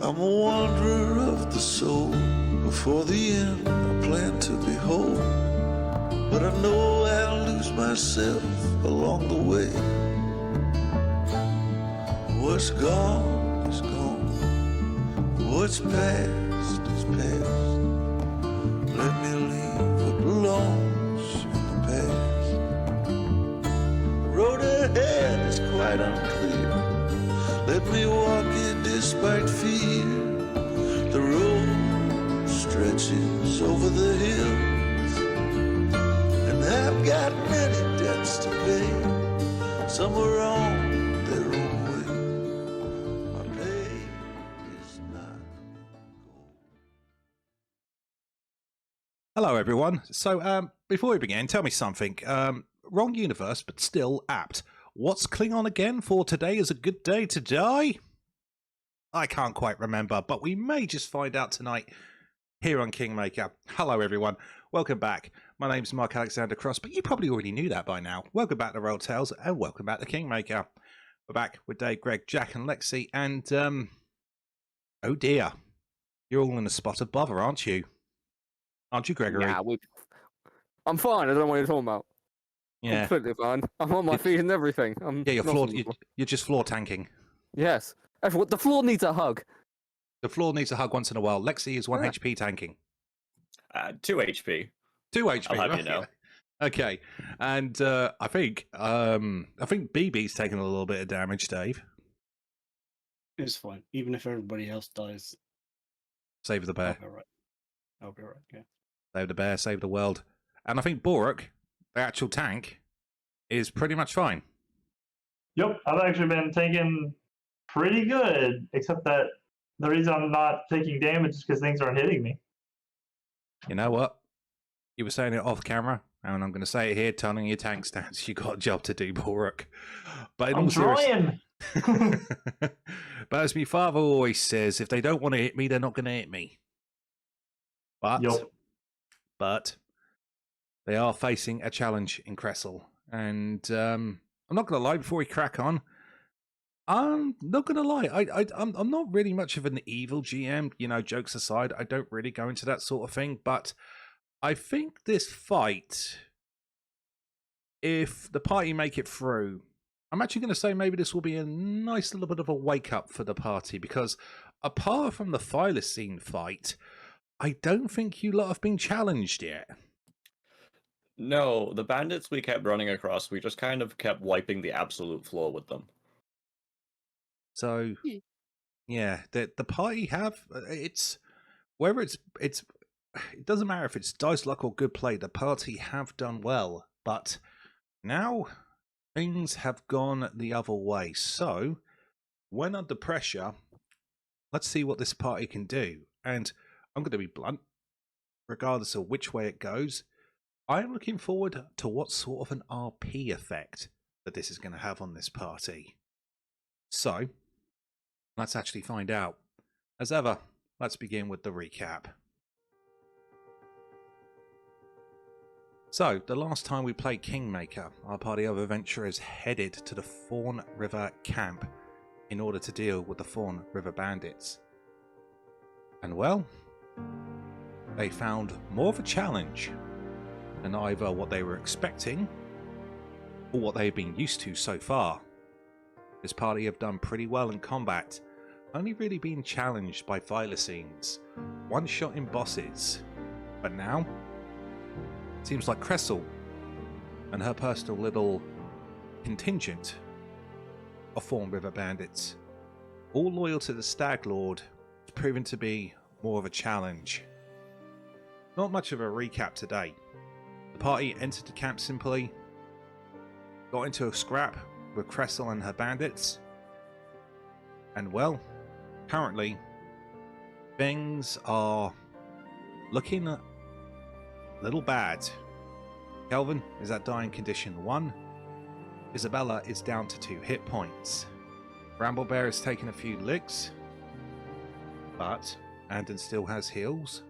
I'm a wanderer of the soul. Before the end, I plan to behold. But I know I'll lose myself along the way. What's gone is gone. What's past is past. Let me leave what belongs in the past. Road ahead is quite unclear. Let me walk it despite fear. The road stretches over the hills, and I've got many debts to pay. Some are on their own way. My pay is not gold. Hello, everyone. So, before we begin, tell me something. Wrong universe, but still apt. What's Klingon again for today is a good day to die? I can't quite remember, but we may just find out tonight here on Kingmaker. Hello, everyone. Welcome back. My name's Mark Alexander Cross, but you probably already knew that by now. Welcome back to RollTales, and welcome back to Kingmaker. We're back with Dave, Greg, Jack, and Lexi, and, oh dear. You're all in a spot of bother, aren't you? Aren't you, Gregory? Nah, I'm fine. I don't know what you're talking about. Yeah. Completely fine. I'm on my feet and everything. Yeah, you're just floor tanking. Yes. The floor needs a hug. The floor needs a hug once in a while. Lexi is 1 Yeah. HP tanking. 2 HP. 2 HP. I'll have you know. Okay, and I think BB's taking a little bit of damage, Dave. It's fine. Even if everybody else dies, Save the bear. I'll be alright, yeah. Save the bear, save the world. And I think Balruk, the actual tank, is pretty much fine. Yep, I've actually been taking pretty good, except that the reason I'm not taking damage is because things aren't hitting me. You know what? You were saying it off camera, and I'm going to say it here, turning your tank stance. You got a job to do, Balruk. But in I'm all trying. But as my father always says, if they don't want to hit me, they're not going to hit me. But they are facing a challenge in Kressel. And I'm not going to lie, before we crack on, I'm not going to lie. I'm not really much of an evil GM, you know, jokes aside. I don't really go into that sort of thing. But I think this fight, if the party make it through, I'm actually going to say maybe this will be a nice little bit of a wake-up for the party. Because apart from the Thylacine fight, I don't think you lot have been challenged yet. No, the bandits we kept running across, we just kind of kept wiping the absolute floor with them. So, yeah, the party have, it's, whether it doesn't matter if it's dice luck or good play, the party have done well. But now things have gone the other way. So, when under pressure, let's see what this party can do. And I'm going to be blunt, regardless of which way it goes. I'm looking forward to what sort of an RP effect that this is going to have on this party. So, let's actually find out. As ever, let's begin with the recap. So, the last time we played Kingmaker, our party of adventurers headed to the Fawn River camp in order to deal with the Fawn River bandits. And well, they found more of a challenge than either what they were expecting or what they've been used to so far. This party have done pretty well in combat, only really being challenged by Thylacines, one-shotting bosses. But now, it seems like Kressel and her personal little contingent of Fawn River bandits, all loyal to the Stag Lord, is proving to be more of a challenge. Not much of a recap today. The party entered the camp simply, got into a scrap with Kressel and her bandits, and well, currently things are looking a little bad. Kelvhan is at dying condition 1. Isobella is down to 2 hit points. Bramblebeard has taken a few licks, but Anden still has heals.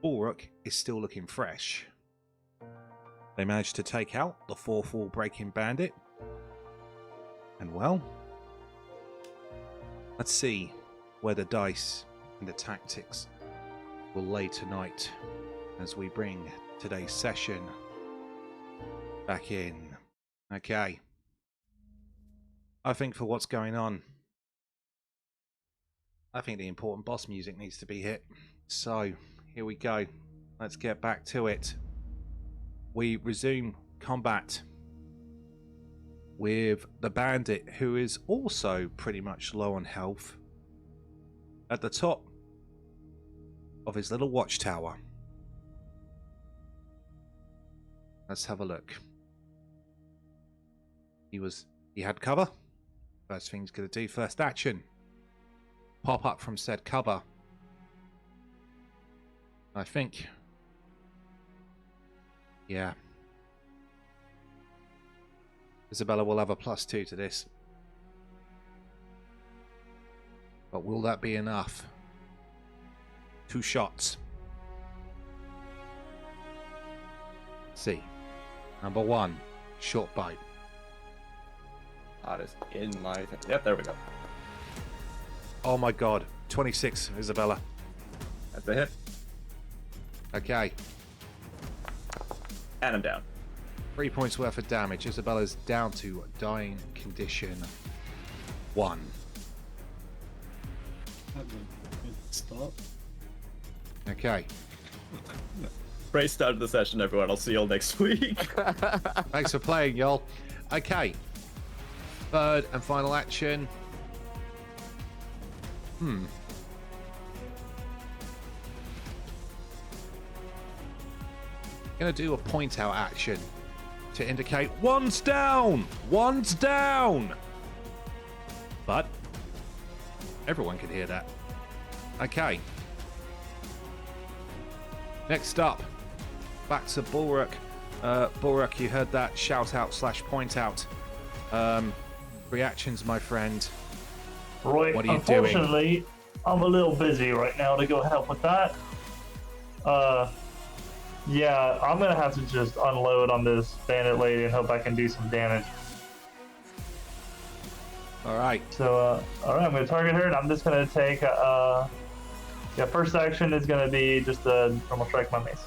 Balruk is still looking fresh. They managed to take out the 4th wall breaking bandit. And well, let's see where the dice and the tactics will lay tonight as we bring today's session back in. Okay. I think for what's going on, I think the important boss music needs to be hit. So, here we go. Let's get back to it. We resume combat with the bandit, who is also pretty much low on health, at the top of his little watchtower. Let's have a look. He had cover. First thing he's going to do, first action, pop up from said cover. I think, yeah, Isobella will have a +2 to this. But will that be enough? 2 shots. See. Number 1, short bite. That is in my thing. Yep, there we go. Oh my god. 26, Isobella. That's a hit. Okay. And I'm down. 3 points worth of damage. Isabella's down to dying condition 1. That's a good start. Okay. Great start to the session, everyone. I'll see you all next week. Thanks for playing, y'all. Okay. Third and final action. Gonna do a point out action to indicate one's down! One's down! But everyone can hear that. Okay. Next up, back to Balruk. Balruk, you heard that shout out / point out. Reactions, my friend. Right, What are you doing? unfortunately, I'm a little busy right now to go help with that. Yeah, I'm gonna have to just unload on this bandit lady and hope I can do some damage. Alright. So, alright, I'm gonna target her and I'm just gonna take, yeah, first action is gonna be just a normal strike my mace.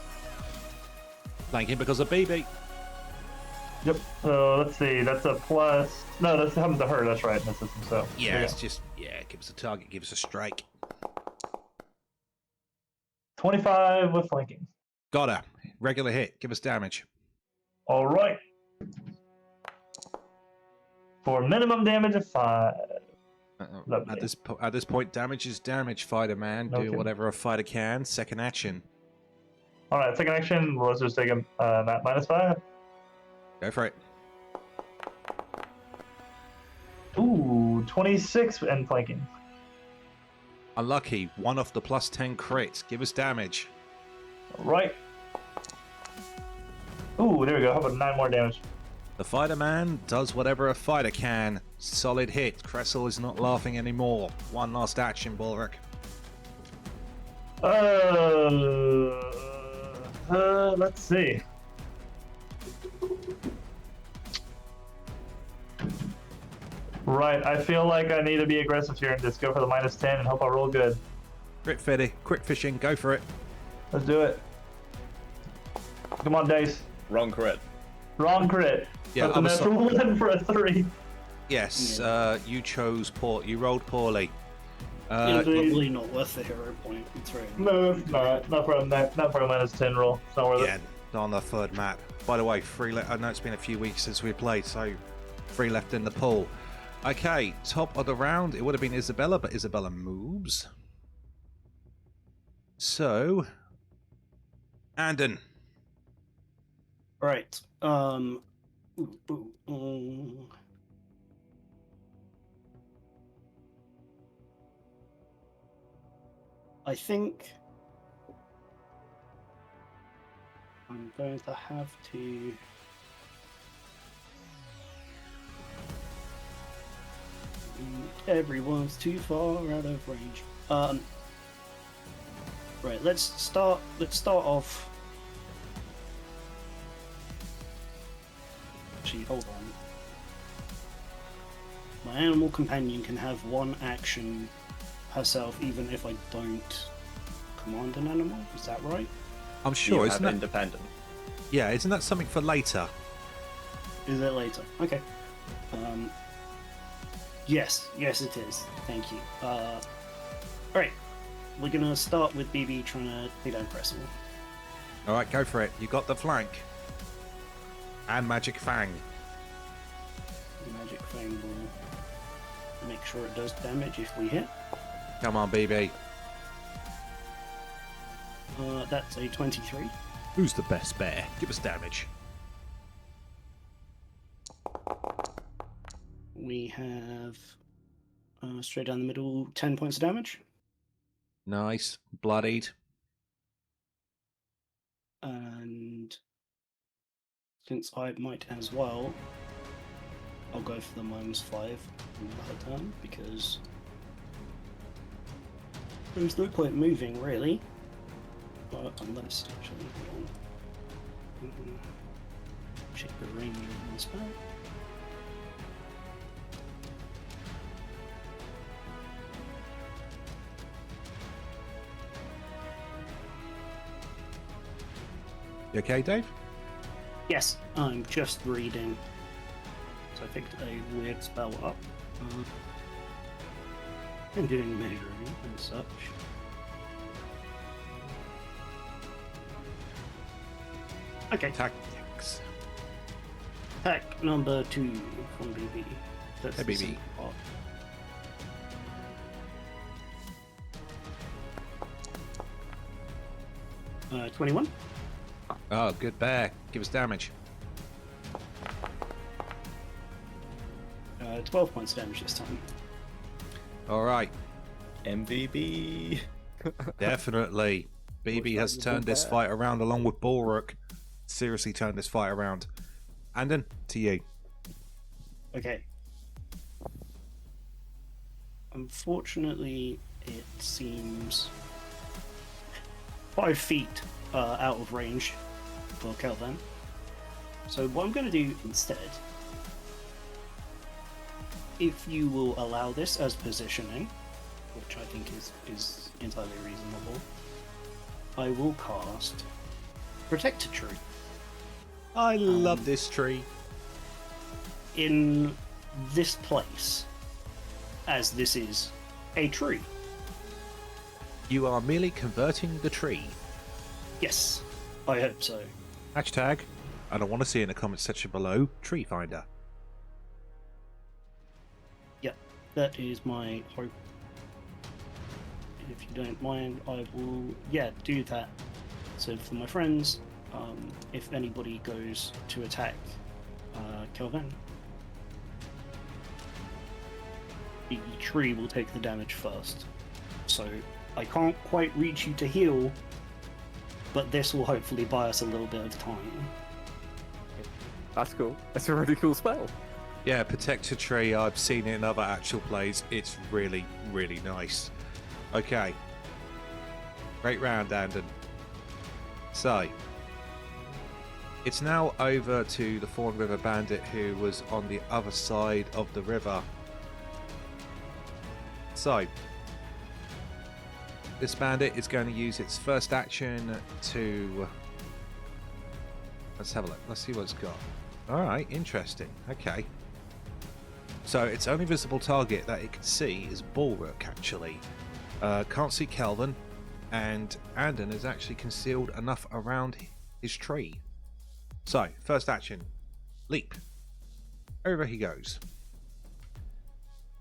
Thank you because of BB. Yep, so let's see, that's a plus, no, that's happens to her, that's right, in the system, so. Yeah, there you it's go. just, yeah, give us a target, give us a strike. 25 with flanking. Got her. Regular hit, give us damage. Alright. For minimum damage of 5. Lovely. At this point, damage is damage, fighter man. Do Okay. whatever a fighter can. Second action. Alright, second action, let's just take a -5. Go for it. Ooh, 26 and flanking. Unlucky. 1 off the +10 crit. Give us damage. Right. Ooh, there we go. How about 9 more damage? The fighter man does whatever a fighter can. Solid hit. Kressel is not laughing anymore. One last action, Balruk. Let's see. Right, I feel like I need to be aggressive here and just go for the -10 and hope I roll good. Quick fishing. Go for it. Let's do it. Come on, dice. Wrong crit. Wrong crit. Yeah, That's I a was natural 1 for a 3. Yes, you chose poor. You rolled poorly. Probably not worth the hero point. It's right. No, it's not. Not for a -10 roll. It's not worth Yeah, not on the third map. By the way, 3 I know it's been a few weeks since we played, so 3 left in the pool. Okay, top of the round. It would have been Isobella, but Isobella moves. So, Anden. Right. I think I'm going to have to. Everyone's too far out of range. Right. Let's start off. Actually, hold on. My animal companion can have 1 action herself, even if I don't command an animal. Is that right? I'm You sure, have isn't that? independent. Yeah, isn't that something for later? Is it later? Okay. Yes, it is. Thank you. Alright. We're gonna start with BB trying to take down Cressel. All right, go for it. You got the flank. And Magic Fang. Magic Fang will make sure it does damage if we hit. Come on, BB. That's a 23. Who's the best bear? Give us damage. We have straight down the middle 10 points of damage. Nice. Bloodied. And since I might as well, I'll go for the -5 in her turn because there's no point moving really. Unless actually, hold on. Check the range of my spell. You okay, Dave? Yes, I'm just reading. So I picked a weird spell up. I'm doing measuring and such. Okay, Tactics. attack number 2 from BB. That's Hey, the BB. second part. Uh, 21. Oh, good bear. Give us damage. 12 points of damage this time. All right. MVB. Definitely. BB has turned this fight around along with Balruk. Seriously turned this fight around. Anden, to you. Okay. Unfortunately, it seems 5 feet out of range for Kelvhan. So what I'm going to do instead, if you will allow this as positioning, which I think is entirely reasonable, I will cast Protect a Tree. I love this tree. In this place, as this is a tree. You are merely converting the tree. Yes, I hope so. Hashtag, I don't want to see in the comment section below, tree finder. Yep, that is my hope. If you don't mind, I will, do that. So for my friends, if anybody goes to attack Kelvhan, the tree will take the damage first. So I can't quite reach you to heal, but this will hopefully buy us a little bit of time. That's cool. That's a really cool spell. Yeah, Protect a Tree, I've seen it in other actual plays. It's really, really nice. Okay. Great round, Anden. So, it's now over to the Fawn River Bandit who was on the other side of the river. So, this bandit is going to use its first action to... Let's have a look. Let's see what it's got. Alright, interesting. Okay. So, its only visible target that it can see is Balruk, actually. Can't see Kelvhan, and Anden is actually concealed enough around his tree. So, first action, leap. Over he goes.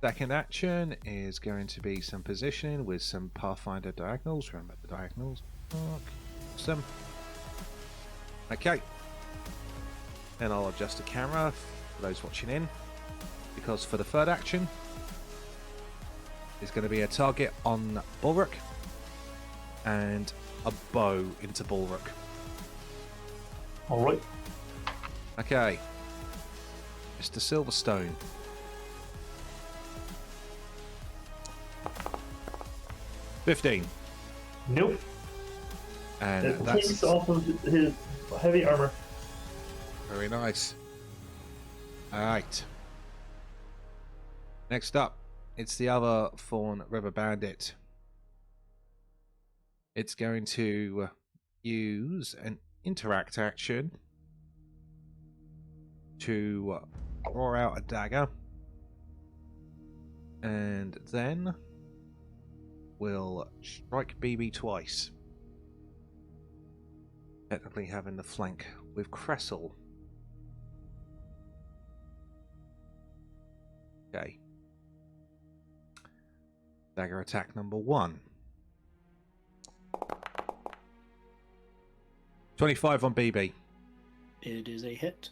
Second action is going to be some positioning with some Pathfinder diagonals. Remember the diagonals. Awesome. Okay. Then I'll adjust the camera for those watching in, because for the third action, there's going to be a target on Balruk and a bow into Balruk. Alright. Okay. Mr. Silverstone. $15. Nope. And It that's takes off of his heavy armor. very nice. Alright. Next up, it's the other Fawn River Bandit. It's going to use an interact action to draw out a dagger, and then will strike BB twice, technically having the flank with Kressel. Okay. Dagger attack number 1. 25 on BB. It is a hit.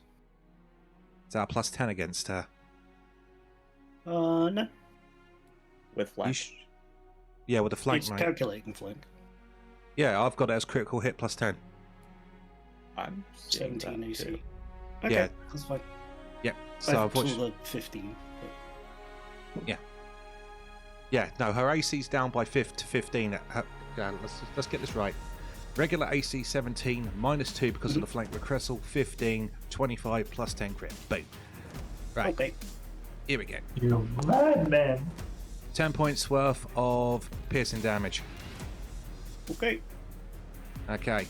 Is that a plus 10 against her? No. With You flank. Yeah, with the flank, It's mate. calculating flank. Yeah, I've got it as critical hit plus 10. I'm seeing 17 that AC. too. Okay, Yeah. that's fine. Yeah, I so saw unfortunately, the 15. yeah, no, her AC's down by 5 to 15. Let's get this right. Regular AC 17 minus 2 because of the flank with Kressel, 15, 25 plus 10 crit. Boom. Right, Okay. here we go. You madman. 10 points worth of piercing damage. Okay. Okay.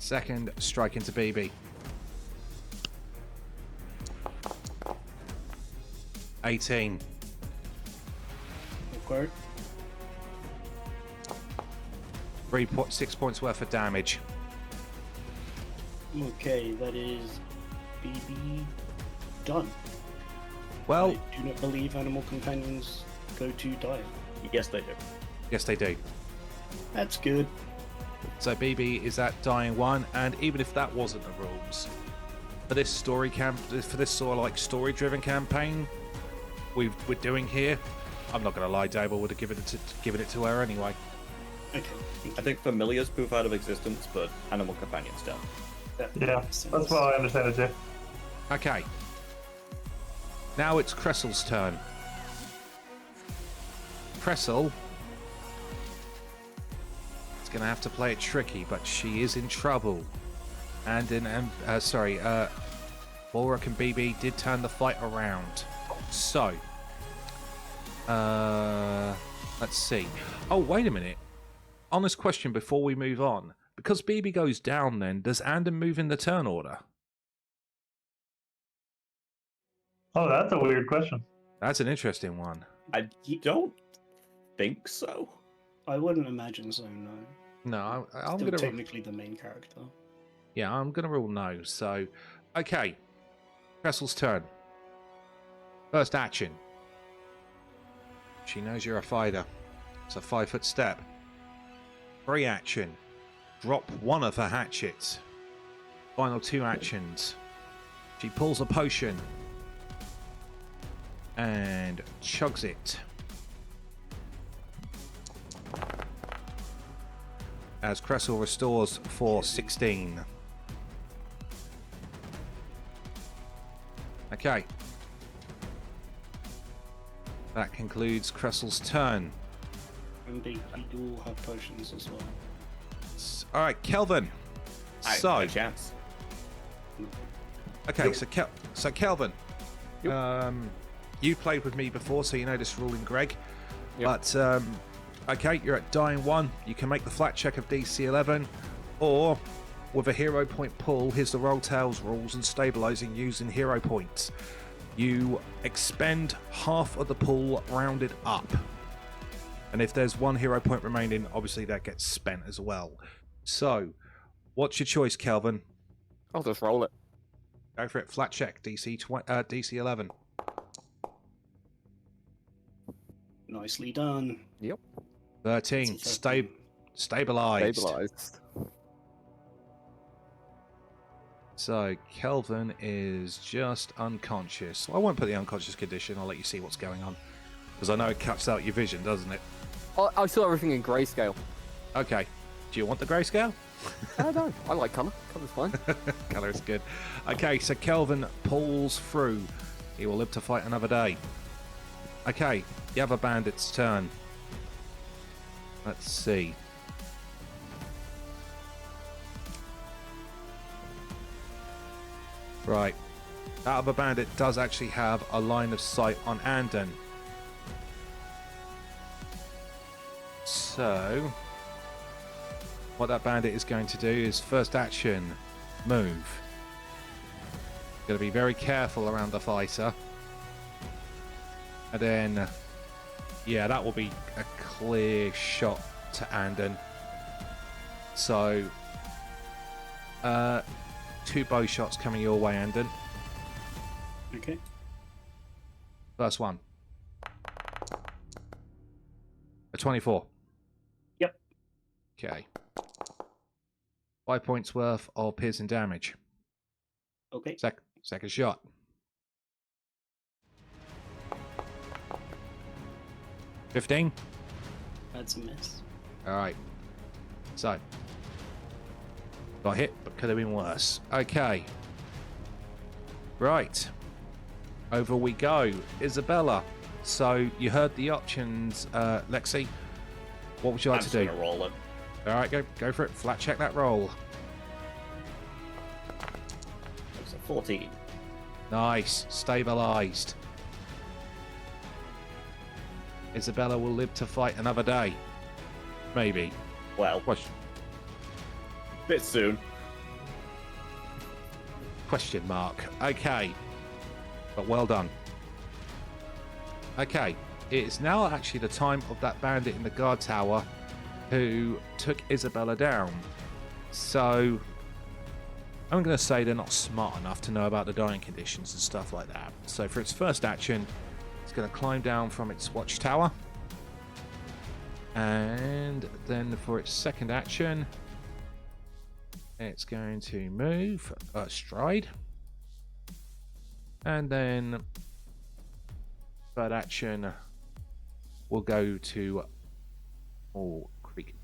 Second strike into BB. 18. Okay. 6 points worth of damage. Okay, that is BB done. Well, I do not believe animal companions go to die. Yes, they do. yes, they do. That's good. So BB is at dying 1, and even if that wasn't the rules, for this story for this sort of like story-driven campaign we're doing here, I'm not gonna lie, Dave, I would have given it to her anyway. Okay. Thank I you. think familiars poof out of existence, but animal companions don't. That Yeah, makes sense. that's what I understand it too. Okay. Now it's Kressel's turn. Kressel is going to have to play it tricky, but she is in trouble. Balruk and BB did turn the fight around. So, let's see. Oh, wait a minute. Honest question before we move on. Because BB goes down then, does Anden move in the turn order? Oh, that's a weird question. That's an interesting one. I don't think so. I wouldn't imagine so, no. No, I'm Still going to... technically the main character. Yeah, I'm going to rule no. So, okay. Kressel's turn. First action. She knows you're a fighter. It's a 5-foot step. Free action. Drop one of her hatchets. Final 2 actions. She pulls a potion. And chugs it. As Kressel restores for 16. Okay. That concludes Kressel's turn. And they do all have potions as well. Alright, Kelvhan. No chance. Okay, so Kelvhan. You played with me before, so you know this ruling, Greg. Yep. But, okay, you're at dying 1. You can make the flat check of DC 11, or with a hero point pull, here's the RollTales rules and stabilizing using hero points. You expend half of the pool rounded up. And if there's 1 hero point remaining, obviously that gets spent as well. So, what's your choice, Kelvhan? I'll just roll it. Go for it. Flat check. DC 11. Nicely done. Yep. 13. It's a 13. Stabilized. Stabilized. So, Kelvhan is just unconscious. Well, I won't put the unconscious condition. I'll let you see what's going on. Because I know it cuts out your vision, doesn't it? I saw everything in grayscale. Okay. Do you want the grayscale? I don't. I like colour. Colour's fine. Colour is good. Okay, so Kelvhan pulls through. He will live to fight another day. Okay, the other bandit's turn. Let's see. Right. That other bandit does actually have a line of sight on Anden. So, what that bandit is going to do is first action, move. Going to be very careful around the fighter. And then, yeah, that will be a clear shot to Anden. So, 2 bow shots coming your way, Anden. Okay. First one. A 24. Yep. Okay. 5 points worth of piercing damage. Okay. Second shot. $15. That's a miss. Alright. So. Got hit, but could have been worse. Okay. Right. Over we go. Isobella. So, you heard the options, Lexi. What would you like I'm to do? just gonna roll it. Alright, go for it. Flat check that roll. It's a 14. Nice. Stabilized. Isobella will live to fight another day. Maybe. Well, Question bit soon. mark. Okay. But well done. Okay. It's now actually the time of that bandit in the guard tower who took Isobella down. So I'm going to say they're not smart enough to know about the dying conditions and stuff like that. So for its first action, it's going to climb down from its watchtower. And then for its second action, it's going to move, stride. And then third action will go to creek,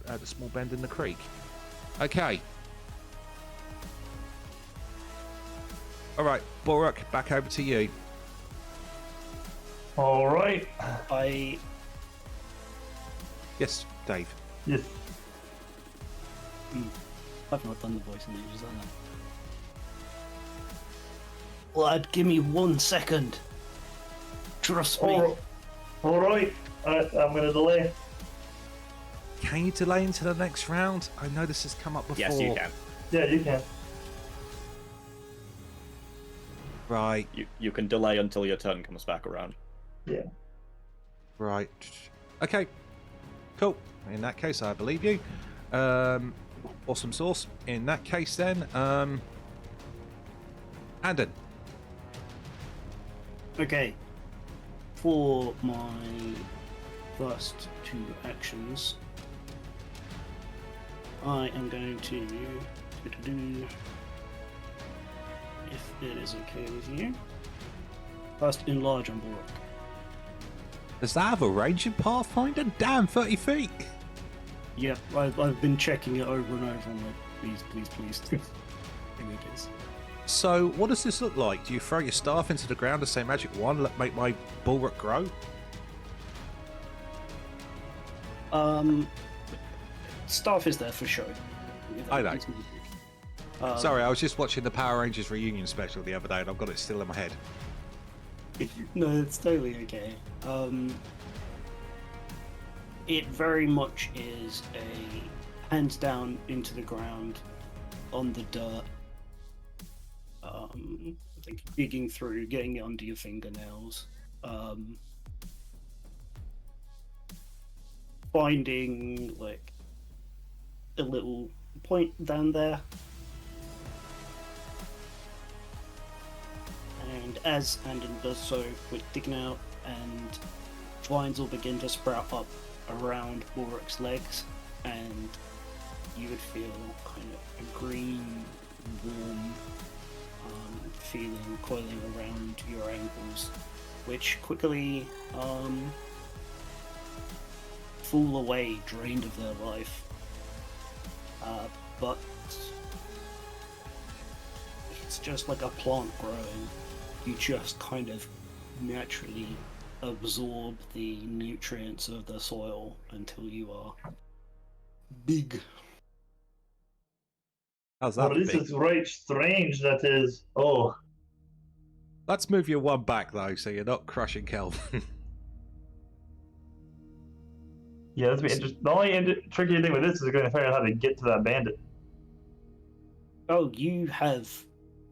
the small bend in the creek. Okay. All right, Balruk, back over to you. All right. Yes, Dave. Yes. I've not done the voice in ages, have I? Lad, give me 1 second. Trust me. All right. I'm going to delay. Can you delay into the next round? I know this has come up before. Yes, you can. Yeah, you can. Right, You can delay until your turn comes back around. Yeah. right. Okay, cool. In that case, I believe you. Awesome sauce. In that case, then, Anden. Okay. For my first 2 actions, I am going to if it is okay with you. First, enlarge on Balruk. Does that have a range in Pathfinder? Damn, 30 feet. Yep, I've been checking it over and over. I'm like, please. I think it is. So, what does this look like? Do you throw your staff into the ground to say magic wand, make my Balruk grow? Staff is there for show. I know. Sorry, I was just watching the Power Rangers reunion special the other day and I've got it still in my head. No, it's totally okay. It very much is a hands down into the ground on the dirt. I think digging through, getting it under your fingernails. Finding like a little point down there. And as Anden does so, with digging out, and vines will begin to sprout up around Balruk's legs, and you would feel kind of a green, warm feeling coiling around your ankles, which quickly fall away, drained of their life. But it's just like a plant growing. You just kind of naturally absorb the nutrients of the soil until you are big. How's Oh, that? this is right strange. That is. Oh, Let's move your one back though, so you're not crushing Kelvin. yeah. That's be interesting. The only tricky thing with this is going to figure out how to get to that bandit. Oh, you have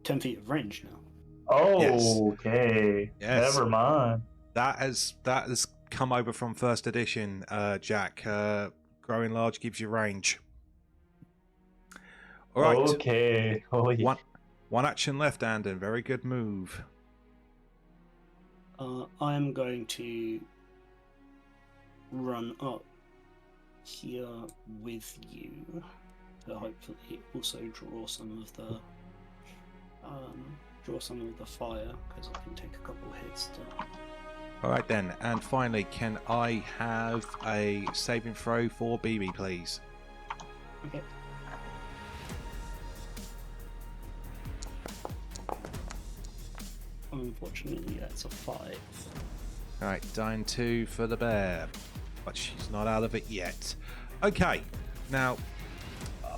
10 feet of range now. Oh, Yes. okay. Yes. Never mind. That has come over from first edition, Jack. Growing large gives you range. All right. Okay. Oh, yeah. One action left, Anden. Very good move. I am going to run up here with you to hopefully also draw some of the fire, because I can take a couple hits to... All right then, and finally, can I have a saving throw for BB, please? Okay. Unfortunately, that's a 5. All right, dying 2 for the bear, but she's not out of it yet. Okay, now,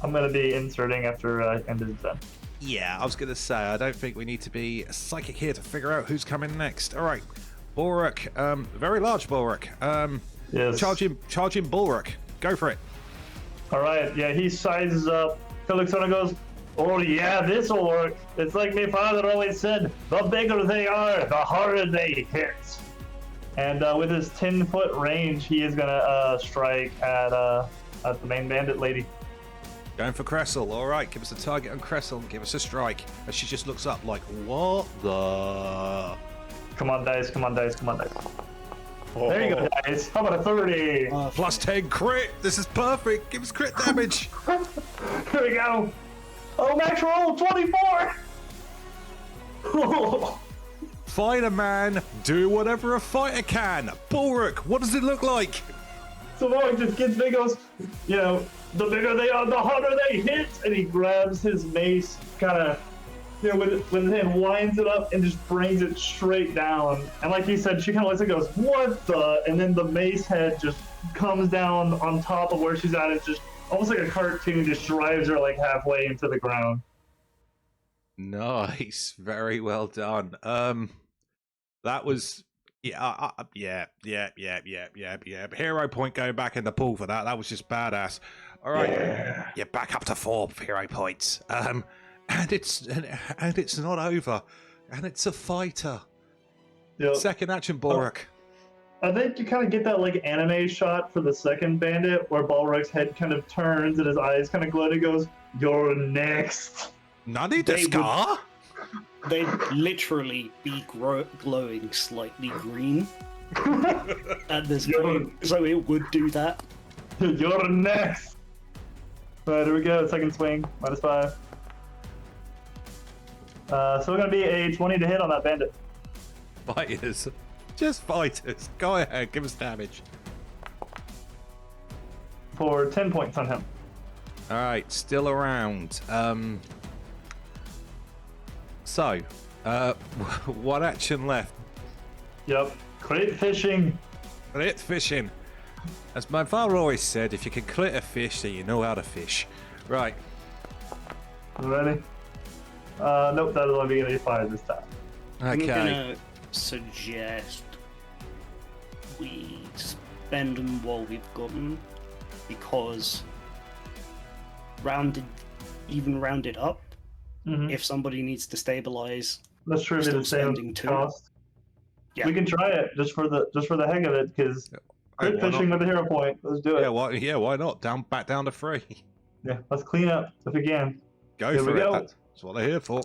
I'm going to be inserting after End is done. yeah, I was going to say, I don't think we need to be psychic here to figure out who's coming next. All right, Balruk, very large Balruk. Yes. Charging Balruk. Go for it. All right. Yeah, he sizes up. Felix and goes, "Oh yeah, this'll work. It's like my father always said: the bigger they are, the harder they hit." And with his 10-foot range, he is gonna strike at the main bandit lady. Going for Cressel. All right, give us a target on Cressel and give us a strike. As she just looks up like, what the? Come on, dice. Come on, dice. Come on, dice. There you go, dice. How about a 30? Plus 10 crit. This is perfect. Give us crit damage. Here we go. Oh, max roll 24. Fighter man, do whatever a fighter can. Balruk, what does it look like? So Mark just gets big, goes, you know, the bigger they are, the harder they hit. And he grabs his mace, kind of, you know, with his hand, winds it up and just brings it straight down. And like he said, she kind of looks and goes, what the? And then the mace head just comes down on top of where she's at. It's just almost like a cartoon, just drives her like halfway into the ground. Nice, very well done. That was yeah. Hero point going back in the pool for that. That was just badass. All right, yeah, back up to 4 hero points. And it's not over, and it's a fighter. Yep. Second action, Balruk. I think you kind of get that like anime shot for the second bandit where Balruk's head kind of turns and his eyes kind of glow and he goes, "You're next." Nani They desu? They'd literally be glowing slightly green at this point, so it would do that. You're next. Alright, here we go. Second swing, -5. So we're gonna be a 20 to hit on that bandit. Fighters, just fighters. Go ahead, give us damage. For 10 points on him. All right, still around. So, one action left. Yep. Crit fishing. Clit fishing. As my father always said, if you can clit a fish, then you know how to fish. Right. Ready? Nope, that'll only be gonna be 5 this time. I'm Okay. gonna suggest we spend them while we've got them, because rounded up, if somebody needs to stabilize, Let's try to still the same spending 2. cost. Yeah. We can try it just for the heck of it, because crit why fishing not? with a hero point. Let's do it. Yeah, why not? Back down to 3. Yeah, let's clean up if we can. Go Here for we it. go. That's what they're here for.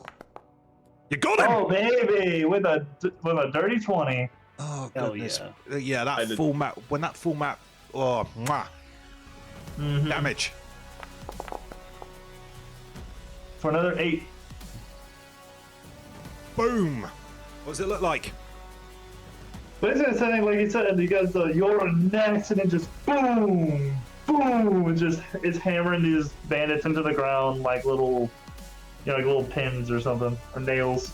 You got him! Oh baby, with a dirty 20. Oh, Hell goodness. yeah. Yeah, I that did- full map. When that full map. Oh, mwah, damage. For another 8. Boom. What does it look like? Basically, something like he said, he goes, "You're next," and it just boom, boom, and just it's hammering these bandits into the ground like little, like little pins or something, or nails.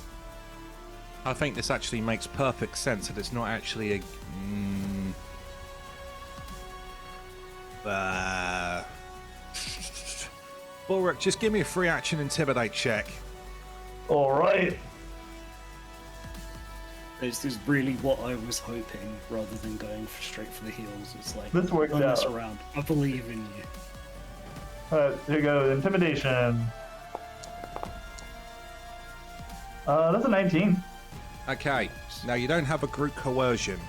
I think this actually makes perfect sense that it's not actually a. Balruk, just give me a free action intimidate check. All right. This is really what I was hoping, rather than going straight for the heels. It's like, This worked don't mess out. around. I believe in you. Here goes intimidation. That's a 19. Okay, now you don't have a group coercion,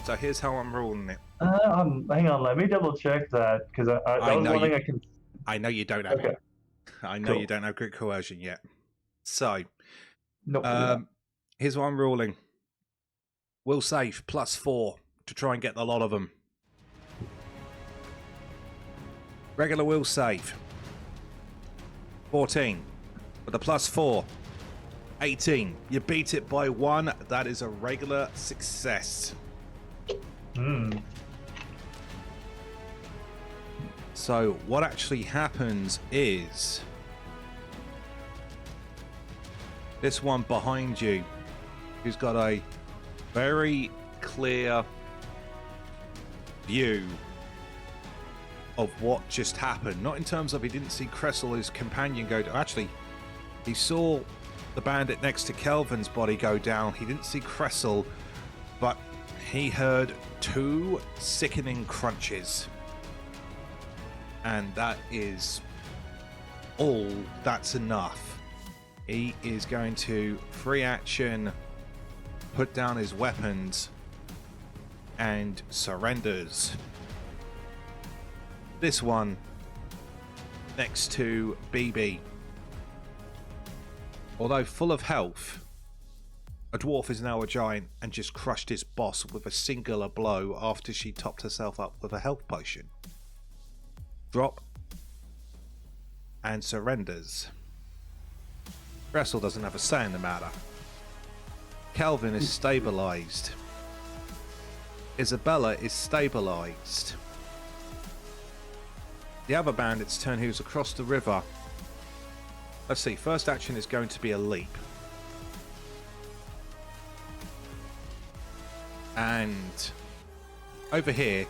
so here's how I'm ruling it. Hang on, let me double check that because I I was know one thing you- I can. I know you don't have Okay. it. I know Cool. you don't have group coercion yet. So, Nope. here's what I'm ruling. Will save +4 to try and get the lot of them. Regular will save 14 with a +4. 18. You beat it by 1. That is a regular success. So what actually happens is this one behind you, who's got a very clear view of what just happened. Not in terms of he didn't see Cressel, his companion, go down. Actually, he saw the bandit next to Kelvin's body go down. He didn't see Cressel, but he heard 2 sickening crunches. And that is all that's enough. He is going to free action, put down his weapons, and surrenders. This one next to BB. Although full of health, a dwarf is now a giant and just crushed his boss with a singular blow after she topped herself up with a health potion. Drop and surrenders. Cressel doesn't have a say in the matter. Kelvhan is stabilized. Isobella is stabilized. The other bandit's turn, who's across the river. Let's see, first action is going to be a leap. And over here,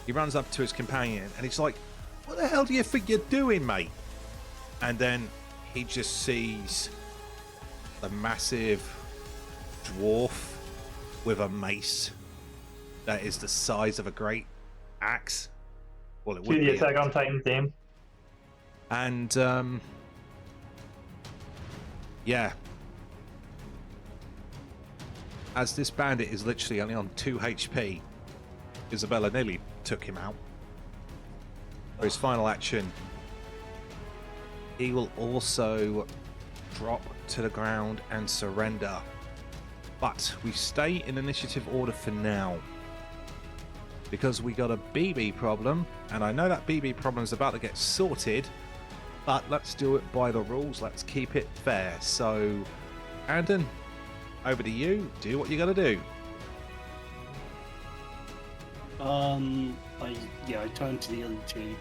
he runs up to his companion and he's like, "What the hell do you think you're doing, mate?" And then he just sees the massive dwarf with a mace that is the size of a great axe. Well, it would See the be. Attack on Titan theme. And yeah, as this bandit is literally only on 2 HP, Isobella nearly took him out. For his final action, he will also drop to the ground and surrender. But we stay in initiative order for now, because we got a BB problem, and I know that BB problem is about to get sorted, but let's do it by the rules. Let's keep it fair. So, Anden, over to you. Do what you gotta do. I turn to the other two.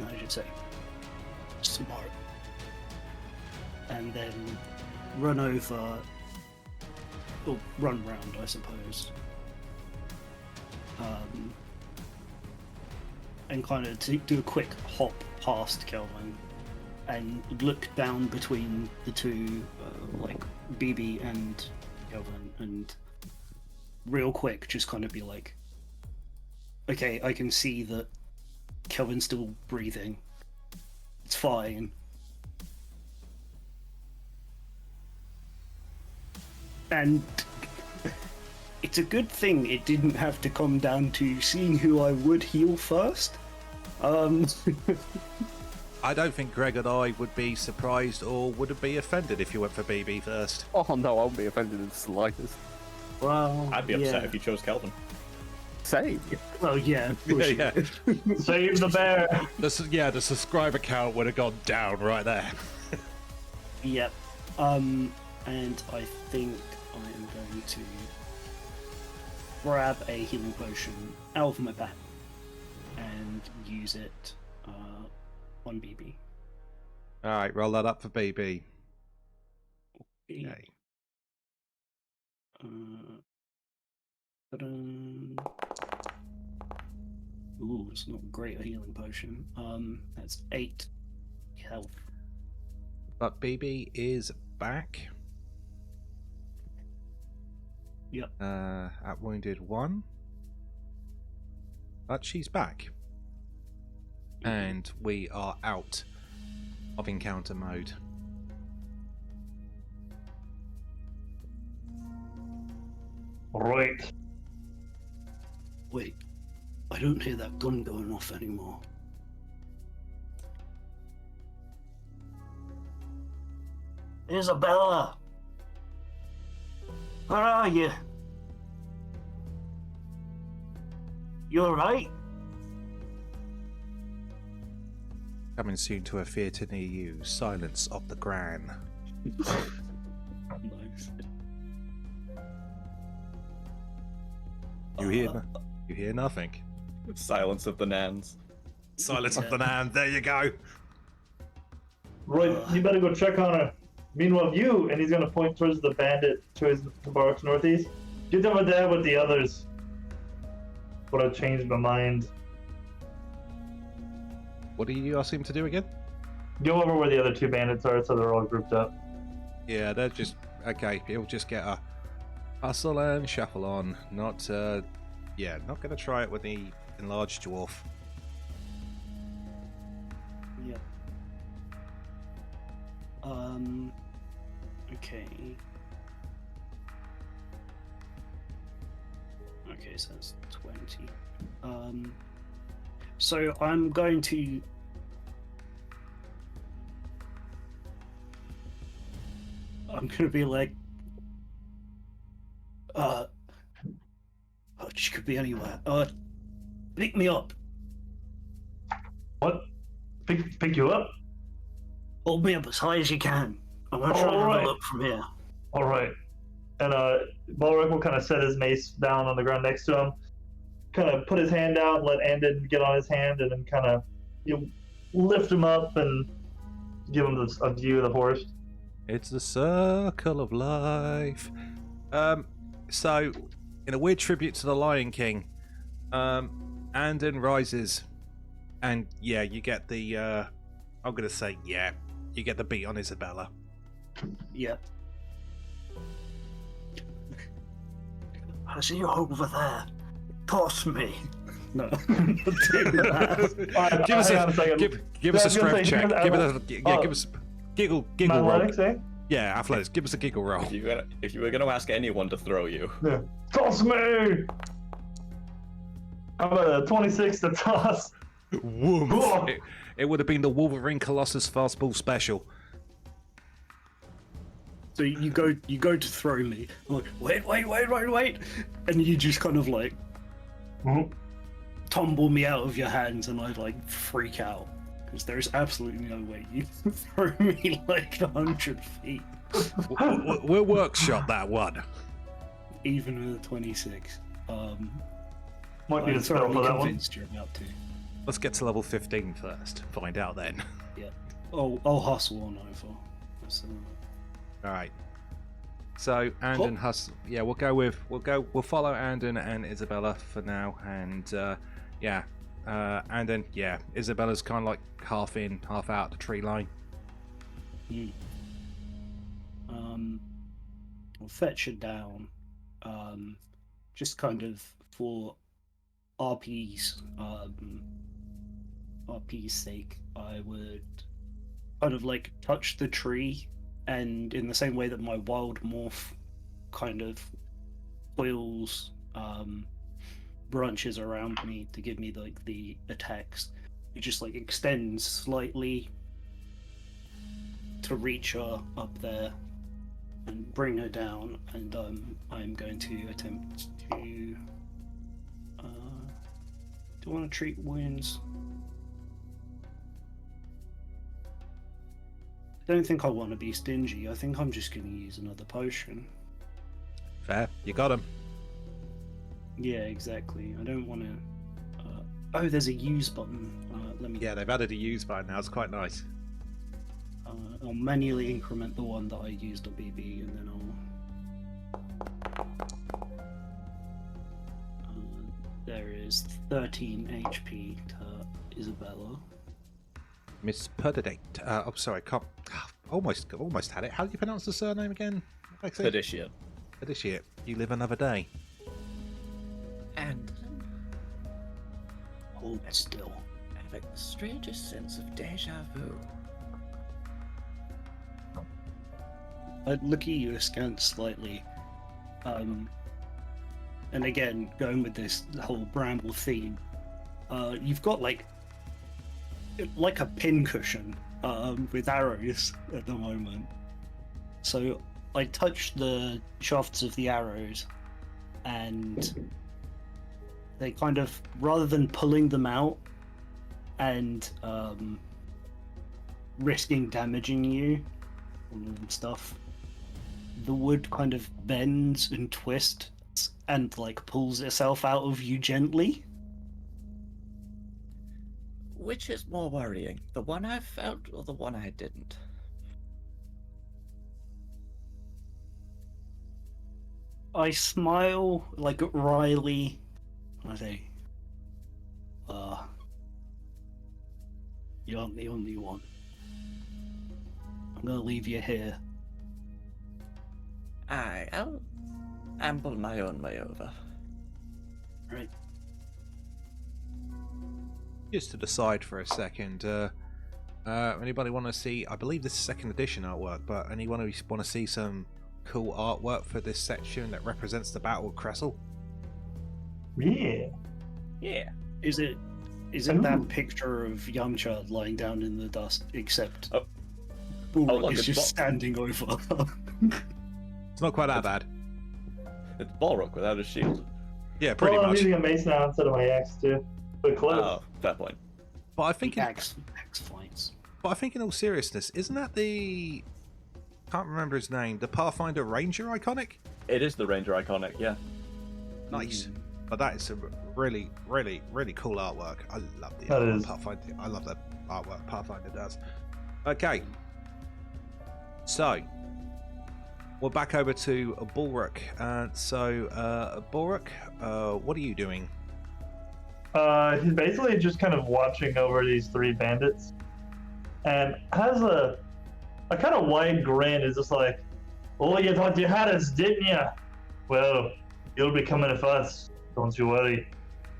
I should say, smart, and then run over, or run round, I suppose. And kind of do a quick hop past Kelvhan and look down between the two, like BB and Kelvhan, and real quick just kind of be like, okay, I can see that Kelvin's still breathing. It's fine. And it's a good thing it didn't have to come down to seeing who I would heal first. I don't think Greg and I would be surprised or would be offended if you went for BB first. Oh no, I won't be offended in the slightest. Well, I'd be upset yeah. if you chose Kelvhan. Same. Well, yeah, of course you Yeah. would. Save the bear. The subscriber count would have gone down right there. Yep. And I think I am going to grab a healing potion out of my back and use it on BB. Alright, roll that up for BB. Okay. Okay. Ta-da. Ooh, it's not great a healing potion. That's 8 health. But BB is back. Yep. At wounded 1. But she's back. And we are out of encounter mode. Right. Wait, I don't hear that gun going off anymore. Isobella! Where are you? You alright? Coming soon to a theatre near you. Silence of the Gran. Nice. You hear nothing. Silence of the Nans. Silence of the Nan. There you go. Right, you better go check on her. Meanwhile, you, and he's gonna point towards the bandit, towards the barracks northeast. Get over there with the others. But I changed my mind. What do you ask him to do again? Go over where the other 2 bandits are, so they're all grouped up. Yeah, they're just okay. He'll just get a hustle and shuffle on. Not, not gonna try it with the enlarged dwarf. Yeah. Okay. Okay, so that's 20. So I'm going to... I'm gonna be like... she could be anywhere. Pick me up. What? Pick you up? Hold me up as high as you can. I'm gonna try and have Alright. a look from here. Alright. And Balruk will kind of set his mace down on the ground next to him, kind of put his hand out and let Anden get on his hand, and then kind of lift him up and give him a view of the horse. It's the circle of life. So, in a weird tribute to the Lion King, Anden rises, and yeah, you get the, I'm gonna say, yeah, you get the beat on Isobella. Yep. I see you over there. Toss me. No. Alright, Give us hang on a second. give us a I was gonna strength say, check. here's- Give us give us giggle My roll. athletics, eh? Yeah, athletics. Give us a giggle roll. If you were gonna ask anyone to throw you, Yeah. Toss me! How about a 26 to toss? Woof. Cool. It would have been the Wolverine Colossus fastball special. So you go to throw me. I'm like, wait, and you just kind of like Mhm. tumble me out of your hands, and I like freak out because there's absolutely no way you can throw me like 100 feet, We'll workshop that one. even with a 26. Might need I'm a spell thoroughly for that one. convinced you're about to. Let's get to level 15 first. Find out then. Yeah. I'll hustle on over. So, All right. So Anden hustle. Yeah, we'll follow Anden and Isobella for now, and Anden. Yeah, Isabella's kind of like half in, half out the tree line. I'll fetch her down. Just kind of for RP's sake, I would kind of like touch the tree, and in the same way that my wild morph kind of coils branches around me to give me like the attacks, it just like extends slightly to reach her up there and bring her down, and I'm going to attempt to do I want to treat wounds? I don't think I want to be stingy. I think I'm just going to use another potion. Fair, you got him. Yeah, exactly. I don't want to... oh, there's a use button. Let me... Yeah, they've added a use button now. It's quite nice. I'll manually increment the one that I used on BB, and then I'll... there is 13 HP to Isobella. Miss Perditiate. Oh, sorry, can't. Almost had it. How do you pronounce the surname again? Lexi? Perditiate. Perditiate. You live another day. And Hold still. having the strangest sense of deja vu. I'd look at you askance slightly. And again, going with this whole bramble theme, you've got like a pincushion with arrows at the moment. So I touch the shafts of the arrows, and they kind of, rather than pulling them out and risking damaging you and stuff, the wood kind of bends and twists and like pulls itself out of you gently. Which is more worrying, the one I felt or the one I didn't? I smile like wryly. I say, you aren't the only one. I'm gonna leave you here. I'll amble my own way over. Right. Just to decide for a second, anybody want to see? I believe this is second edition artwork, but anyone who want to see some cool artwork for this section that represents the Battle of Kressel? Yeah. Yeah. Isn't Ooh. that picture of Yamcha lying down in the dust, except Oh. Balruk look, is it's just standing over. It's not quite that bad. It's Balruk without a shield. Yeah, pretty Well, I'm much. using a mace now instead of my axe too. But close. Oh, fair point. But I think, axe fights. in all seriousness, isn't that the? Can't remember his name. The Pathfinder Ranger iconic. It is the Ranger iconic, yeah. Nice. But that is some really, really, really cool artwork. I love the That artwork is. Pathfinder. I love the artwork Pathfinder does. Okay. So we're back over to Balruk. Balruk, what are you doing? He's basically just kind of watching over these three bandits, and has a kind of wide grin. Is just like, "Oh, you thought you had us, didn't you? Well, you'll be coming with us. Don't you worry.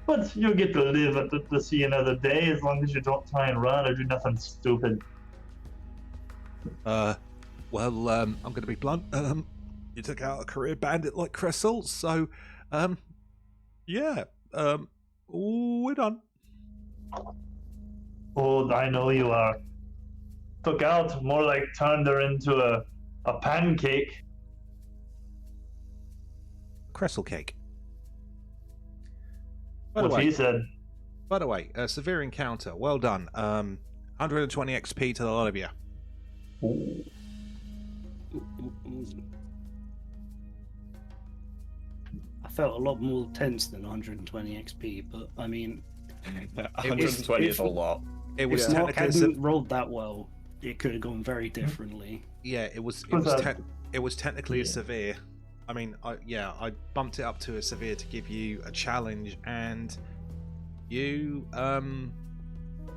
But you'll get to live to see another day as long as you don't try and run or do nothing stupid." Well, I'm going to be blunt. You took out a career bandit like Kressel, so, yeah, we're done. Oh, I know you are. Took out, more like turned her into a pancake. Kressel cake. By What she said. the way, a severe encounter. Well done. 120 XP to the lot of you. Ooh. I felt a lot more tense than 120 XP, but I mean, 120 is a lot. It was if Mark technically hadn't rolled that well, it could have gone very differently. yeah, it was technically a severe. I mean, I bumped it up to a severe to give you a challenge, and you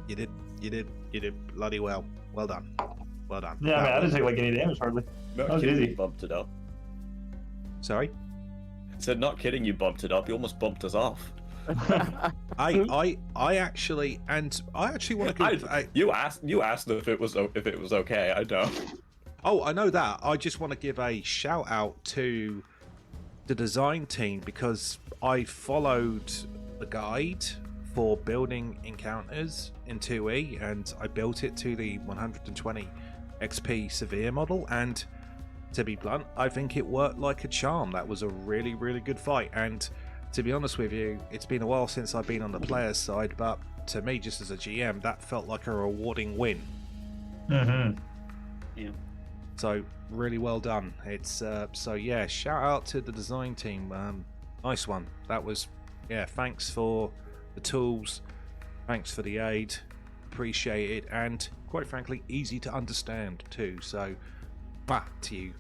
did bloody well. Well done. Well done. Yeah, I mean, I didn't take like any damage hardly. Not That was kidding, easy. you bumped it up. Sorry. Said not kidding, you bumped it up. You almost bumped us off. I actually want to give. You asked if it was okay. I don't. Oh, I know that. I just want to give a shout out to the design team because I followed the guide for building encounters in 2E and I built it to the 120 XP severe model, and to be blunt, I think it worked like a charm. That was a really, really good fight, and to be honest with you, it's been a while since I've been on the player's side, but to me, just as a GM, that felt like a rewarding win. Mm-hmm. Yeah. So really well done. It's so yeah, shout out to the design team. Nice one. That was, yeah, thanks for the tools, thanks for the aid, appreciate it, and quite frankly easy to understand too. So back to you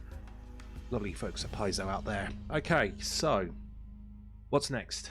lovely folks at Paizo out there. Okay, so what's next?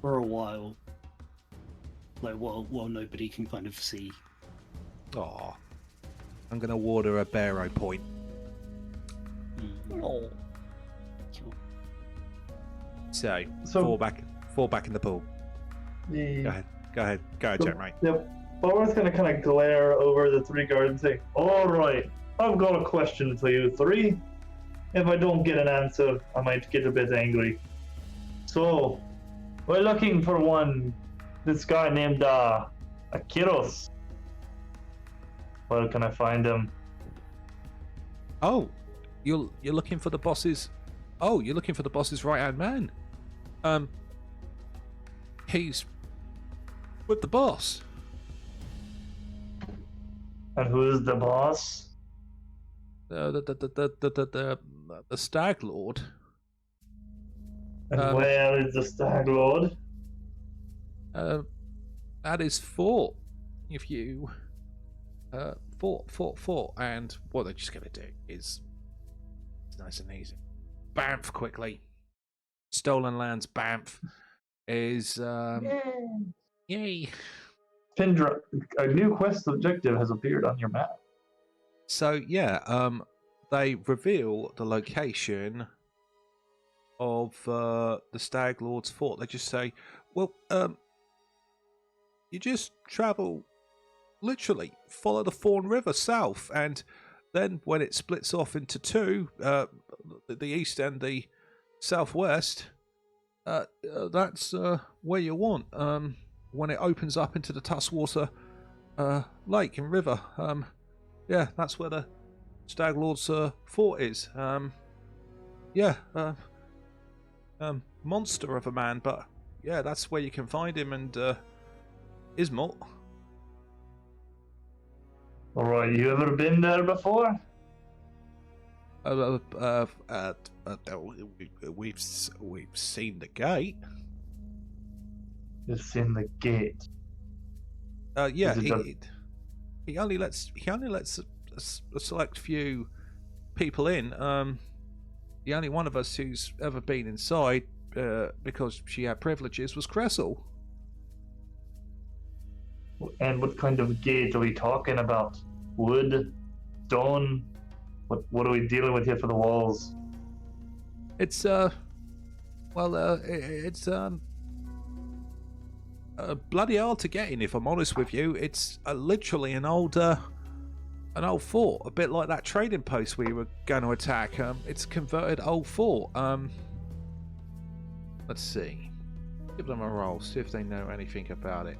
for a while. Like while nobody can kind of see. Aw. I'm going to award her a Barrow point. Oh. Sure. So, So- four back in the pool. The, Go ahead, Jack, mate. Yep. Balruk's gonna kind of glare over the three guards and say, "All right, I've got a question for you three. If I don't get an answer, I might get a bit angry. So, we're looking for this guy named Akiros. Where can I find him? Oh, you're looking for the boss's. Oh, you're looking for the boss's right-hand man. He's with the boss. And who's the boss? The Stag Lord. And where is the Stag Lord? At his fort. If you fort, and what they're just gonna do is it's nice and easy. Bamf quickly. Stolen Lands Bamf is yay. Pindra, a new quest objective has appeared on your map. So yeah, they reveal the location of the Stag Lord's fort. They just say, well, you just travel, literally follow the Fawn River south, and then when it splits off into two, the east and the southwest, that's where you want. When it opens up into the Tuskwater lake and river, yeah, that's where the Stag Lord's fort is. Monster of a man, but yeah, that's where you can find him, and Ismalt. All right, you ever been there before? We've seen the gate. You've seen the gate. Yeah, Is it he only lets a select few people in. The only one of us who's ever been inside, because she had privileges, was Cressel. And what kind of gate are we talking about? Wood? Stone? What are we dealing with here for the walls? It's bloody hard to get in, if I'm honest with you. It's literally an old fort, a bit like that trading post we were going to attack. It's a converted old fort. Let's see. Give them a roll, see if they know anything about it.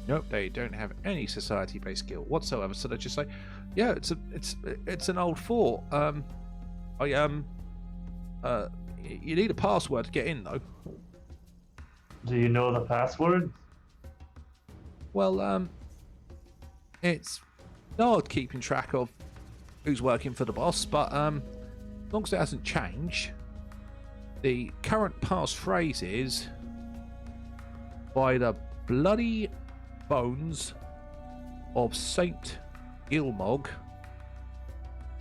Nope, they don't have any society-based skill whatsoever. So they just say, "Yeah, it's an old fort. You need a password to get in, though." Do you know the password? Well, it's hard keeping track of who's working for the boss, but as long as it hasn't changed, the current passphrase is, "By the bloody bones of Saint Ilmog,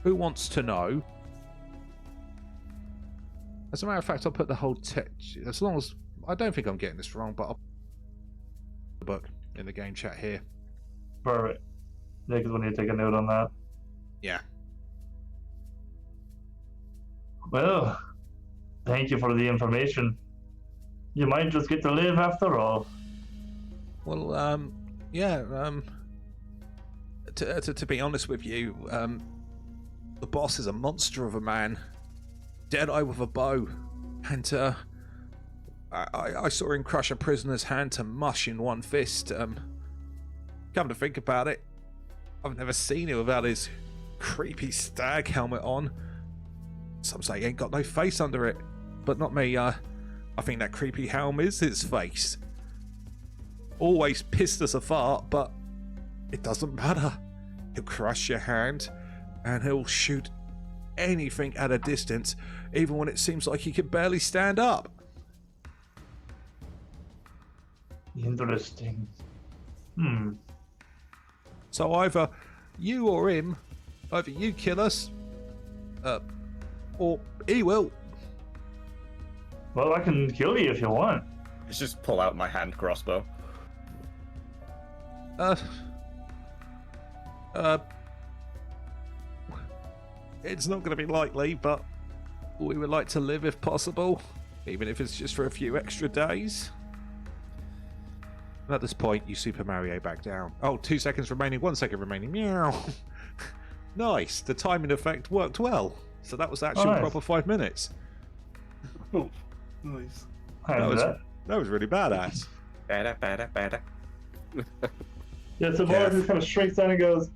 who wants to know?" As a matter of fact, I'll put the whole text, as long as, I don't think I'm getting this wrong, but I'll put the book in the game chat here. Perfect. Yeah, because we need to take a note on that. Yeah. Well, thank you for the information. You might just get to live after all. Well, yeah, to be honest with you, the boss is a monster of a man, dead-eye with a bow, and I saw him crush a prisoner's hand to mush in one fist. Come to think about it, I've never seen him without his creepy stag helmet on. Some say he ain't got no face under it, but not me. I think that creepy helm is his face. Always pissed us apart, but it doesn't matter. He'll crush your hand, and he'll shoot anything at a distance, even when it seems like he can barely stand up. Interesting. So either you or him, either you kill us, or he will. Well, I can kill you if you want. Let's just pull out my hand crossbow. It's not going to be likely, but we would like to live if possible, even if it's just for a few extra days. And at this point, you Super Mario back down. Oh, 2 seconds remaining, 1 second remaining. Meow. Nice. The timing effect worked well. So that was actually nice. proper 5 minutes. Oh, nice. That was really badass. Better. Yeah, so Balruk just kind of shrinks down and goes,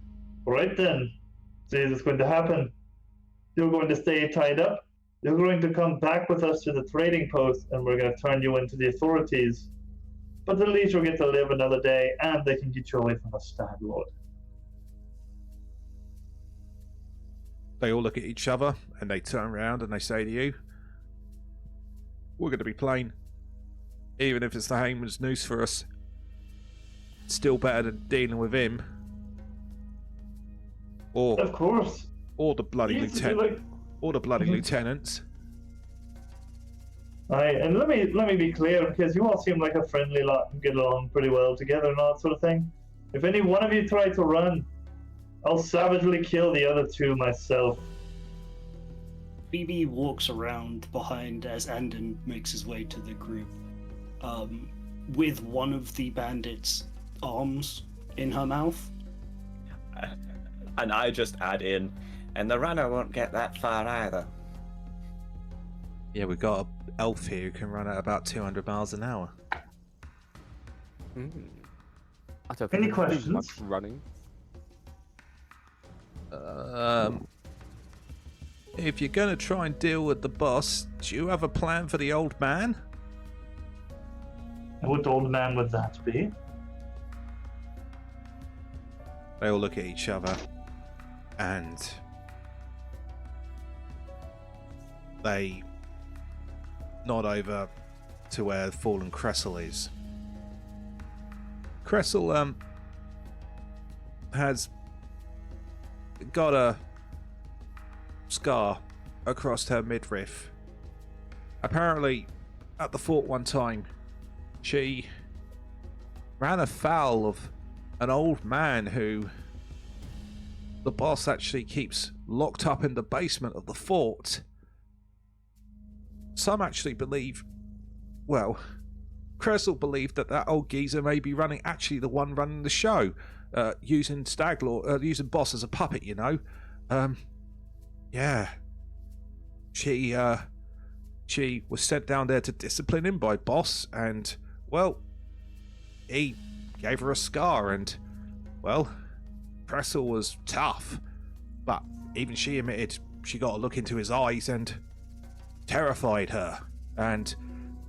right then, see what's going to happen. You're going to stay tied up. You're going to come back with us to the trading post, and we're going to turn you into the authorities. But at least you'll get to live another day, and they can get you away from the Stag Lord. They all look at each other, and they turn around and they say to you, we're going to be plain. Even if it's the hangman's noose for us, still better than dealing with him. Of course. Or the bloody lieutenant. Or the bloody lieutenants. And let me be clear, because you all seem like a friendly lot and get along pretty well together and all that sort of thing. If any one of you try to run, I'll savagely kill the other two myself. BB walks around behind as Anden makes his way to the group, with one of the bandits' arms in her mouth. And I just add in, and the runner won't get that far either. Yeah, we've got an elf here who can run at about 200 miles an hour. I don't Any think I can do questions? much running. If you're going to try and deal with the boss, do you have a plan for the old man? What old man would that be? They all look at each other and they nod over to where fallen Cressel is. Cressel has got a scar across her midriff. Apparently, at the fort one time, she ran afoul of an old man who the boss actually keeps locked up in the basement of the fort. Some actually believe, well, Cressel believed that old geezer may be actually the one running the show, using using boss as a puppet, you know. Yeah. She was sent down there to discipline him by boss, and, well, he gave her a scar, and, well, Cressel was tough, but even she admitted she got a look into his eyes and terrified her, and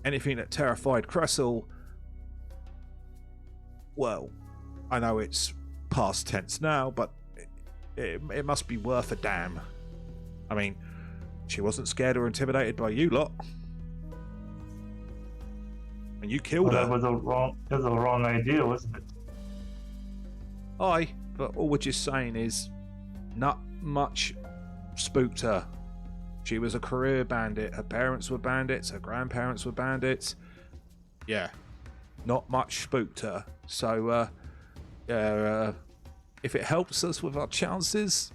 anything that terrified Cressel, well, I know it's past tense now, but it must be worth a damn. I mean, she wasn't scared or intimidated by you lot. And you killed her. That was a wrong idea, wasn't it? Aye, but all we're just saying is not much spooked her. She was a career bandit. Her parents were bandits. Her grandparents were bandits. Yeah, not much spooked her. So, if it helps us with our chances,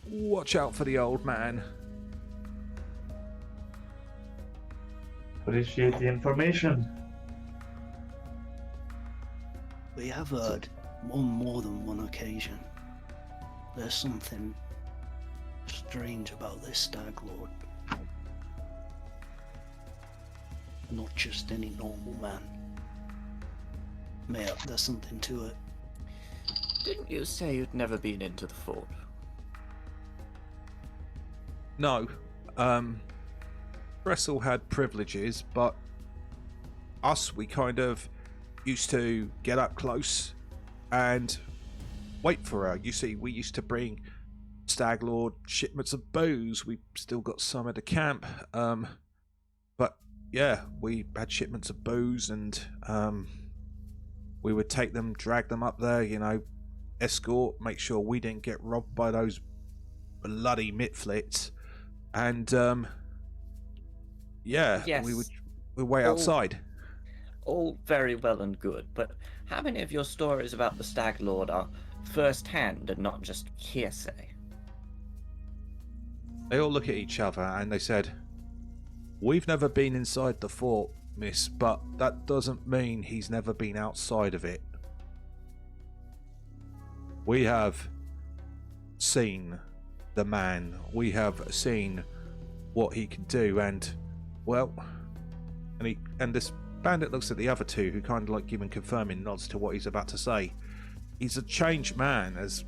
watch out for the old man. Appreciate the information. We have heard on more than one occasion there's something strange about this Stag Lord. Not just any normal man. Mayhap there's something to it. Didn't you say you'd never been into the fort? No. Cressel had privileges, but us, we kind of used to get up close and wait for her. You see, we used to bring Stag Lord shipments of booze. We still got some at the camp. But yeah, we had shipments of booze, and we would take them, drag them up there, you know, escort, make sure we didn't get robbed by those bloody mitflits. And Yeah, Yes. we wait Oh. outside. All very well and good, but how many of your stories about the Stag Lord are first-hand and not just hearsay? They all look at each other and they said, "We've never been inside the fort, miss, but that doesn't mean he's never been outside of it. We have seen the man. We have seen what he can do, and well, and this bandit looks at the other two, who kind of like giving confirming nods to what he's about to say. He's a changed man, as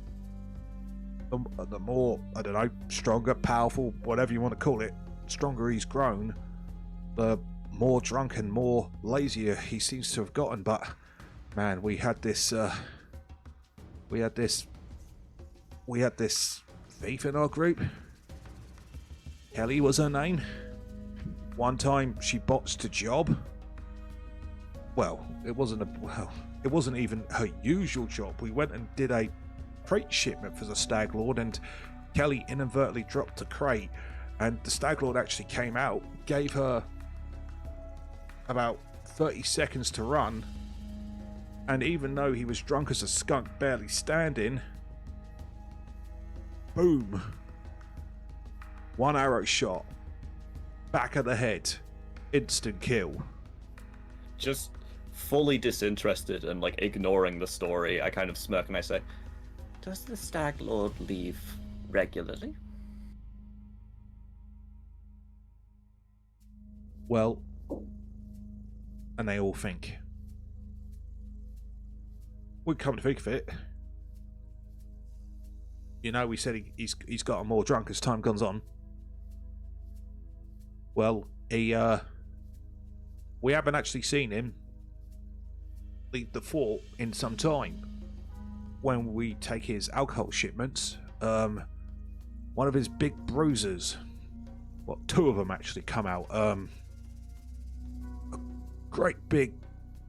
the more, I don't know, stronger, powerful, whatever you want to call it, stronger he's grown, the more drunk and more lazier he seems to have gotten. But man, we had this thief in our group. Kelly was her name. One time she botched a job. Well, it wasn't even her usual job. We went and did a crate shipment for the Stag Lord, and Kelly inadvertently dropped a crate, and the Stag Lord actually came out, gave her about 30 seconds to run, and even though he was drunk as a skunk barely standing, boom, one arrow shot, back of the head, instant kill. Just fully disinterested and like ignoring the story, I kind of smirk and I say, Does the Stag Lord leave regularly? Well, and they all think. We come to think of it, you know, we said he's gotten more drunk as time goes on. Well, we haven't actually seen him leave the fort in some time. When we take his alcohol shipments, one of his big bruisers, well, two of them actually come out. A great big,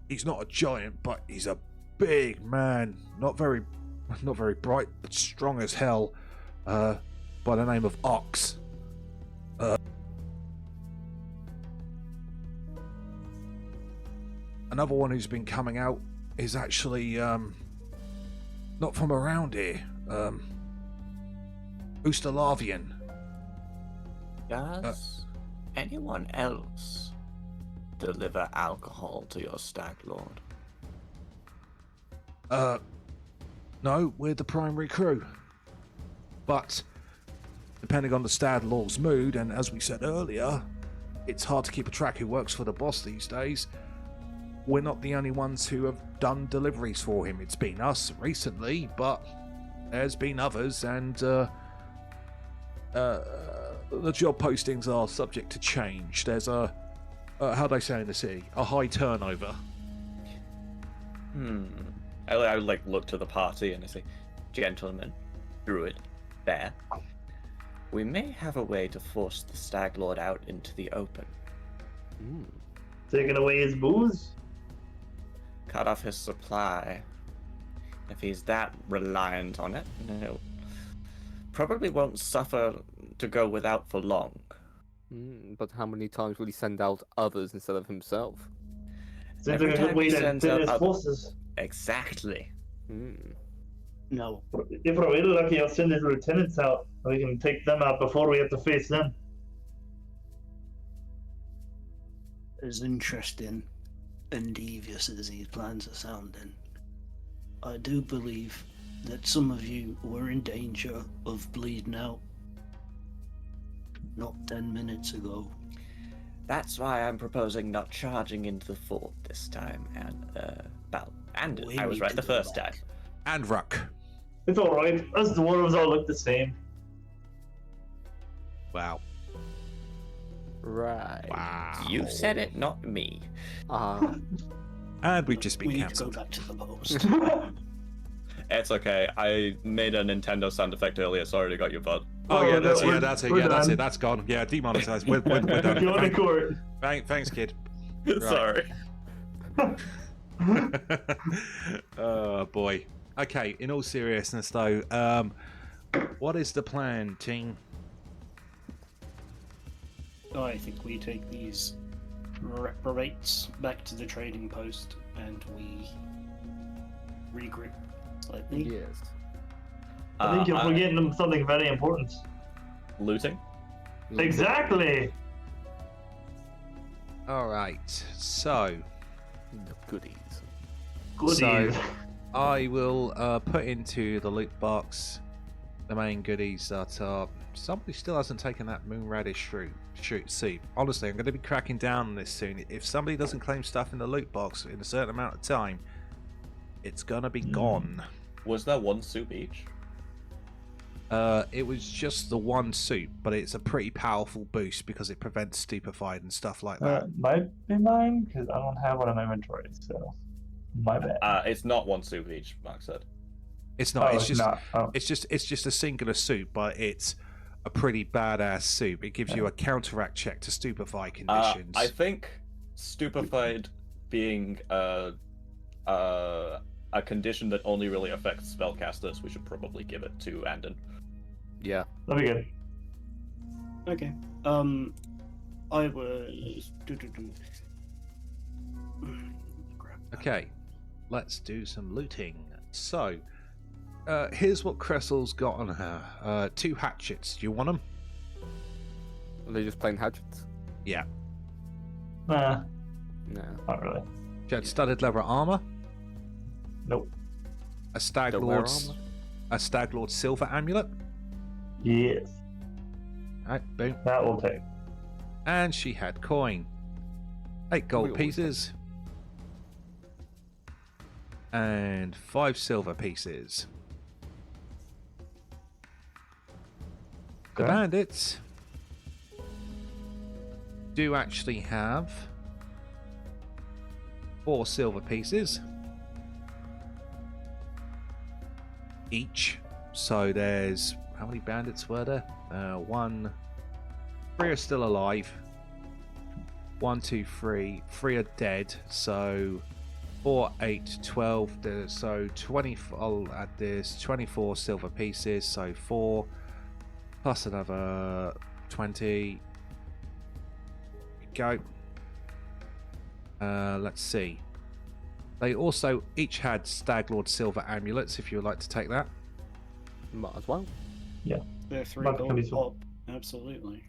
he's not a giant, but he's a big man, not very bright, but strong as hell, by the name of Ox. Another one who's been coming out is actually not from around here. Ustalavian. Does anyone else deliver alcohol to your Stag Lord? No, we're the primary crew. But depending on the Stag Lord's mood, and as we said earlier, it's hard to keep a track who works for the boss these days. We're not the only ones who have done deliveries for him. It's been us recently, but there's been others, and the job postings are subject to change. There's how do they say in the city? A high turnover. I like look to the party and I say, Gentlemen, Druid, Bear, we may have a way to force the Stag Lord out into the open. Taking away his booze? Cut off his supply. If he's that reliant on it, no. Probably won't suffer to go without for long. But how many times will he send out others instead of himself? Seems Every like a good time way he to sends thin out his others. forces. Exactly. No. If we're really lucky, I'll send his lieutenants out, and we can take them out before we have to face them. As interesting and devious as these plans are sounding, I do believe that some of you were in danger of bleeding out not 10 minutes ago. That's why I'm proposing not charging into the fort this time, and Anden. We I was need right to the go first back. time. And Ruck. It's alright. Us dwarves all look the same. Wow. Right. Wow. You said it, not me. And we've just been We need to go cancelled. back to the post. it's okay. I made a Nintendo sound effect earlier, so I already got your vote. Oh yeah, that's we're- that's it. we're Yeah, that's done. it. That's gone. Yeah, demonetized. We're done. Go to court. Thanks, kid. Sorry. Oh boy. Okay. In all seriousness, though, what is the plan, team? I think we take these reprobates back to the trading post and we regroup slightly. Yes. I think you're forgetting them something very important. Looting? Exactly. All right. So, The goodies. Goodies. So, I will put into the loot box the main goodies that are. Somebody still hasn't taken that moonradish soup. Honestly, I'm going to be cracking down on this soon. If somebody doesn't claim stuff in the loot box in a certain amount of time, it's gonna be gone. Was there one soup each? It was just the one soup, but it's a pretty powerful boost because it prevents stupefied and stuff like that. Might be mine because I don't have one in my inventory, so my bad. It's not one soup each, Mark said. It's not. Oh, it's just. not. Oh. It's just a singular soup, but it's a pretty badass soup. It gives you a counteract check to stupefy conditions. I think stupefied being a condition that only really affects spellcasters, we should probably give it to Anden. Yeah. That'd be good. Okay. I was. Okay, let's do some looting. So, here's what Cressel's got on her. 2 hatchets. Do you want them? Are they just plain hatchets? Yeah. Nah, No. not really. She had studded leather armor, Nope. a stag Don't wear lord's silver amulet. Yes, Alright, boom. that will take. And she had coin. 8 gold We always pieces. And 5 silver pieces. The Okay. bandits do actually have 4 silver pieces each. So there's, how many bandits were there? 3 are still alive. 1, 2, 3. 3 are dead. So 4, 8, 12. So 20. I'll add this 24 silver pieces. So 4 plus another 20. Go. Let's see. They also each had Staglord silver amulets. If you would like to take that. Might as well. They're 3 Might gold be some- pop. Absolutely.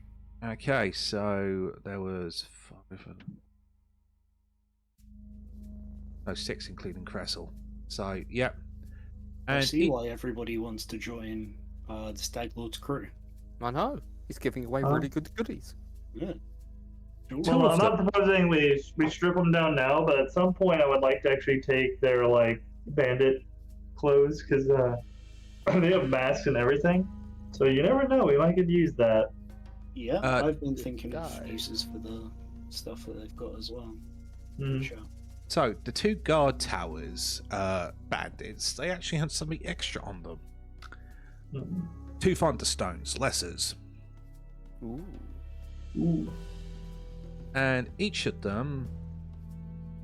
Okay, so there was 5. No, 6 including Cressel. So yeah. I And see why everybody wants to join the Stag Lord's crew. I know. He's giving away Huh? really good goodies. Yeah. Well, I'm not proposing we strip them down now, but at some point I would like to actually take their like bandit clothes because they have masks and everything. So you never know, we might could use that. Yeah, I've been thinking of guy. uses for the stuff that they've got as well. Mm. Sure. so the 2 guard towers bandits, they actually had something extra on them. Mm. 2 thunderstones, lessers. Ooh. Ooh. And each of them,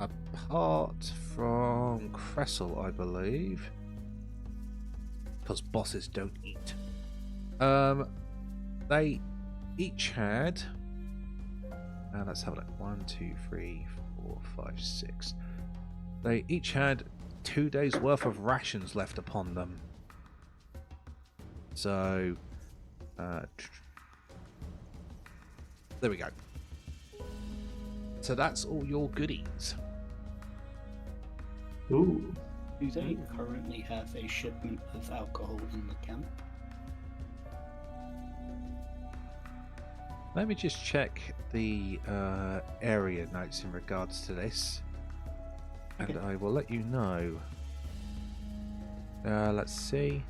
apart from Cressel, I believe, because bosses don't eat, they each had, let's have a look, 1, 2, 3, 4, 5, 6. They each had 2 days worth of rations left upon them. So, there we go. So that's all your goodies. Ooh. Do they currently have a shipment of alcohol in the camp? Let me just check the area notes in regards to this, and Okay. I will let you know. Let's see.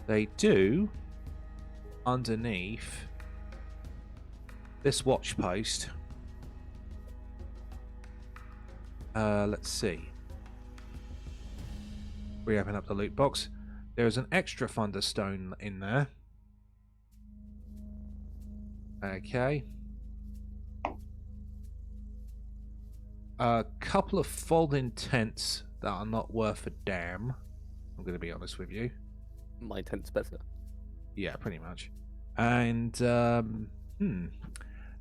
They do underneath this watch post. Let's see. We open up the loot box. There is an extra thunderstone in there. Okay. A couple of folding tents that are not worth a damn. I'm going to be honest with you. my tent's better. Yeah, pretty much. And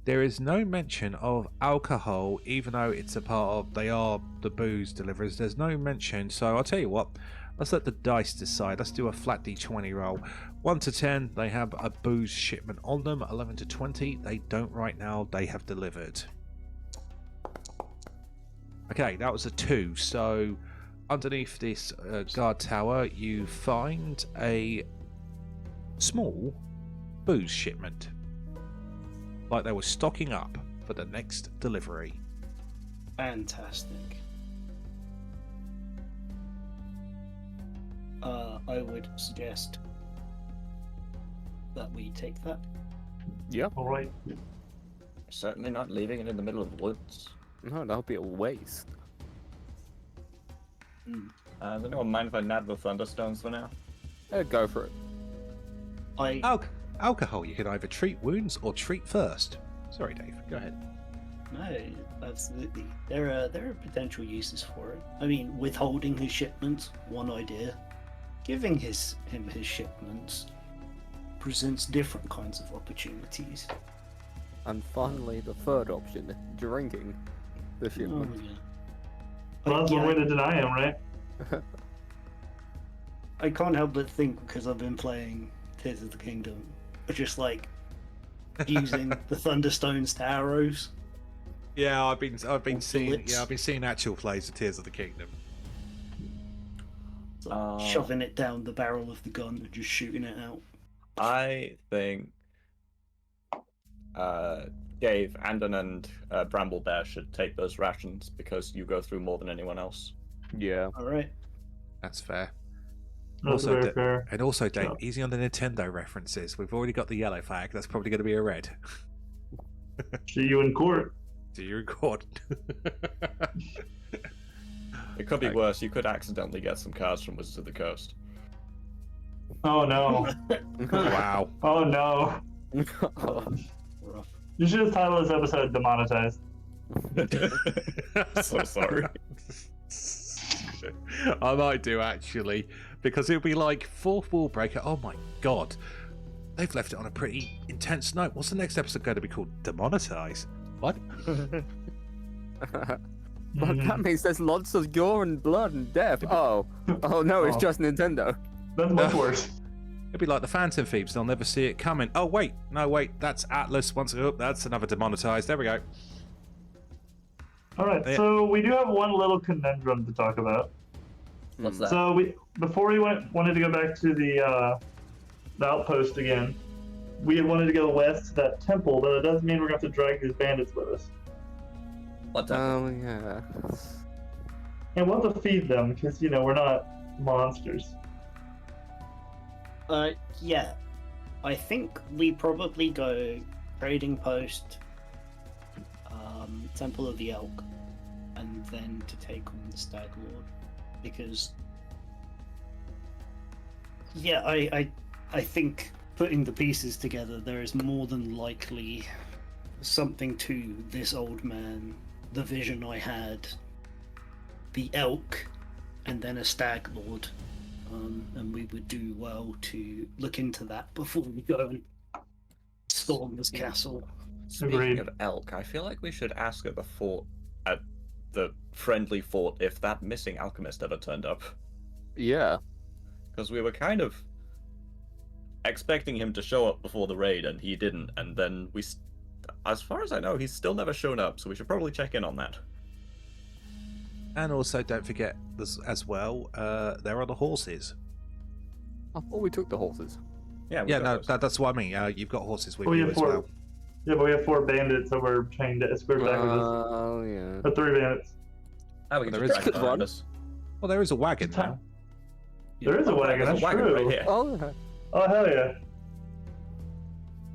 there is no mention of alcohol, even though it's a part of. They are the booze deliverers. There's no mention. So I'll tell you what. Let's let the dice decide. Let's do a flat d20 roll. 1 to 10, they have a booze shipment on them. 11 to 20, they don't right now. They have delivered. Okay, that was a 2. So underneath this guard tower, you find a small booze shipment. Like they were stocking up for the next delivery. Fantastic. I would suggest that we take that. Yep. All right. Certainly not leaving it in the middle of the woods. No, that'll be a waste. Does anyone mind if I nab the Thunderstones for now? Go for it. Alcohol, you can either treat wounds or treat first. Sorry, Dave. Go ahead. No, absolutely. There are potential uses for it. I mean, withholding his shipments, one idea. Giving him his shipments presents different kinds of opportunities. And finally, the third option, drinking the Oh, shipment. yeah. Well, that's one way to deny him, right? I can't help but think, because I've been playing Tears of the Kingdom, just like using the Thunderstones to arrows. Yeah, I've been seeing. bullets. Yeah, I've been seeing actual plays of Tears of the Kingdom. It's like shoving it down the barrel of the gun and just shooting it out. I think Dave, Anden, and Bramblebeard should take those rations because you go through more than anyone else. Yeah. All right. That's fair. That's Also, very fair. And also, Dave, Yeah. easy on the Nintendo references. We've already got the yellow flag. That's probably going to be a red. See you in court. Do you record? It could be Okay. worse. You could accidentally get some cards from Wizards of the Coast. Oh no. Wow. Oh no. Rough. You should have titled this episode Demonetized. So sorry. I might do actually, because it'll be like fourth wall breaker. Oh my god, they've left it on a pretty intense note. What's the next episode going to be called? Demonetize? What? But that means there's lots of gore and blood and death. Oh no, it's Oh. just Nintendo. That's much worse. It'd be like the Phantom Thieves. They'll never see it coming. Oh wait, no wait, that's Atlas. Once up, that's another demonetized. There we go. All right, Yeah. so we do have one little conundrum to talk about. What's that? So before we wanted to go back to the outpost again, we had wanted to go west to that temple, but it doesn't mean we're going to have to drag these bandits with us. What the? Oh yeah. And we'll have to feed them because we're not monsters. Yeah. I think we probably go trading post, Temple of the Elk, and then to take on the Stag Lord, because yeah, I think putting the pieces together, there is more than likely something to this old man, the vision I had, the elk, and then a Stag Lord. And we would do well to look into that before we go and storm this castle. Speaking Agreed. of elk, I feel like we should ask at the friendly fort if that missing alchemist ever turned up. Yeah. Because we were kind of expecting him to show up before the raid, and he didn't. And then as far as I know, he's still never shown up, so we should probably check in on that. And also, don't forget this as well. There are the horses. I thought we took the horses. Yeah, Yeah, no, that's what I mean. You've got horses with We you have as four. well. Yeah, but we have 4 bandits that we're trained to escort back with us. Oh yeah. Or 3 bandits. we can There just is drag one. behind us. Well, there is a wagon now. There is a wagon, There's that's a wagon true. right here. Oh yeah. Oh, hell yeah.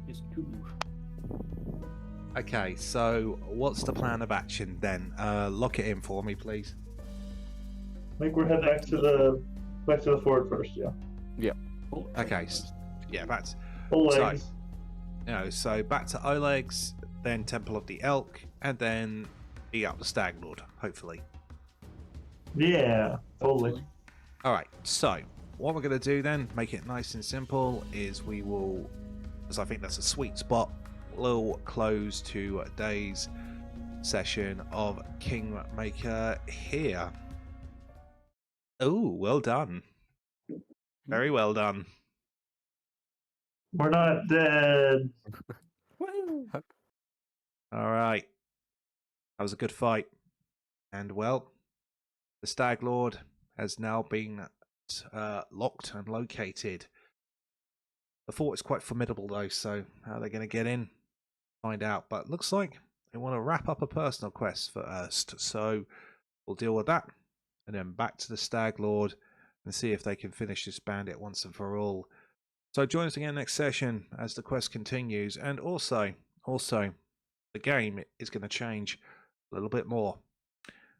It's two. Okay, so what's the plan of action then? Lock it in for me, please. I think we're heading back to the fort first, yeah. Okay, yeah, that's Full So- legs. so back to Oleg's, then Temple of the Elk, and then beat up the Stag Lord, hopefully. Yeah, totally. Hopefully. All right, so what we're going to do then, make it nice and simple, is we will, because I think that's a sweet spot, we'll close today's session of Kingmaker here. Oh, well done. Very well done. We're not dead. All right. That was a good fight. And, well, the Stag Lord has now been locked and located. The fort is quite formidable, though, so how are they going to get in? Find out. But looks like they want to wrap up a personal quest first. So we'll deal with that. And then back to the Stag Lord and see if they can finish this bandit once and for all. So join us again next session as the quest continues. And also, the game is going to change a little bit more.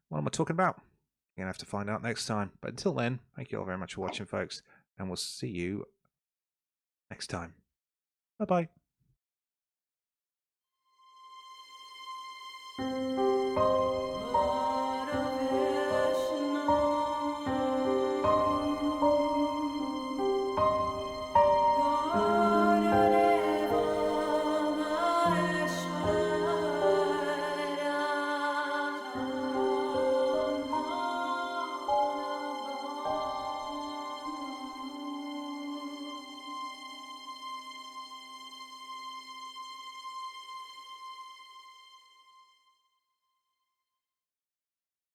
What am I talking about? You're going to have to find out next time. But until then, thank you all very much for watching, folks. And we'll see you next time. Bye-bye.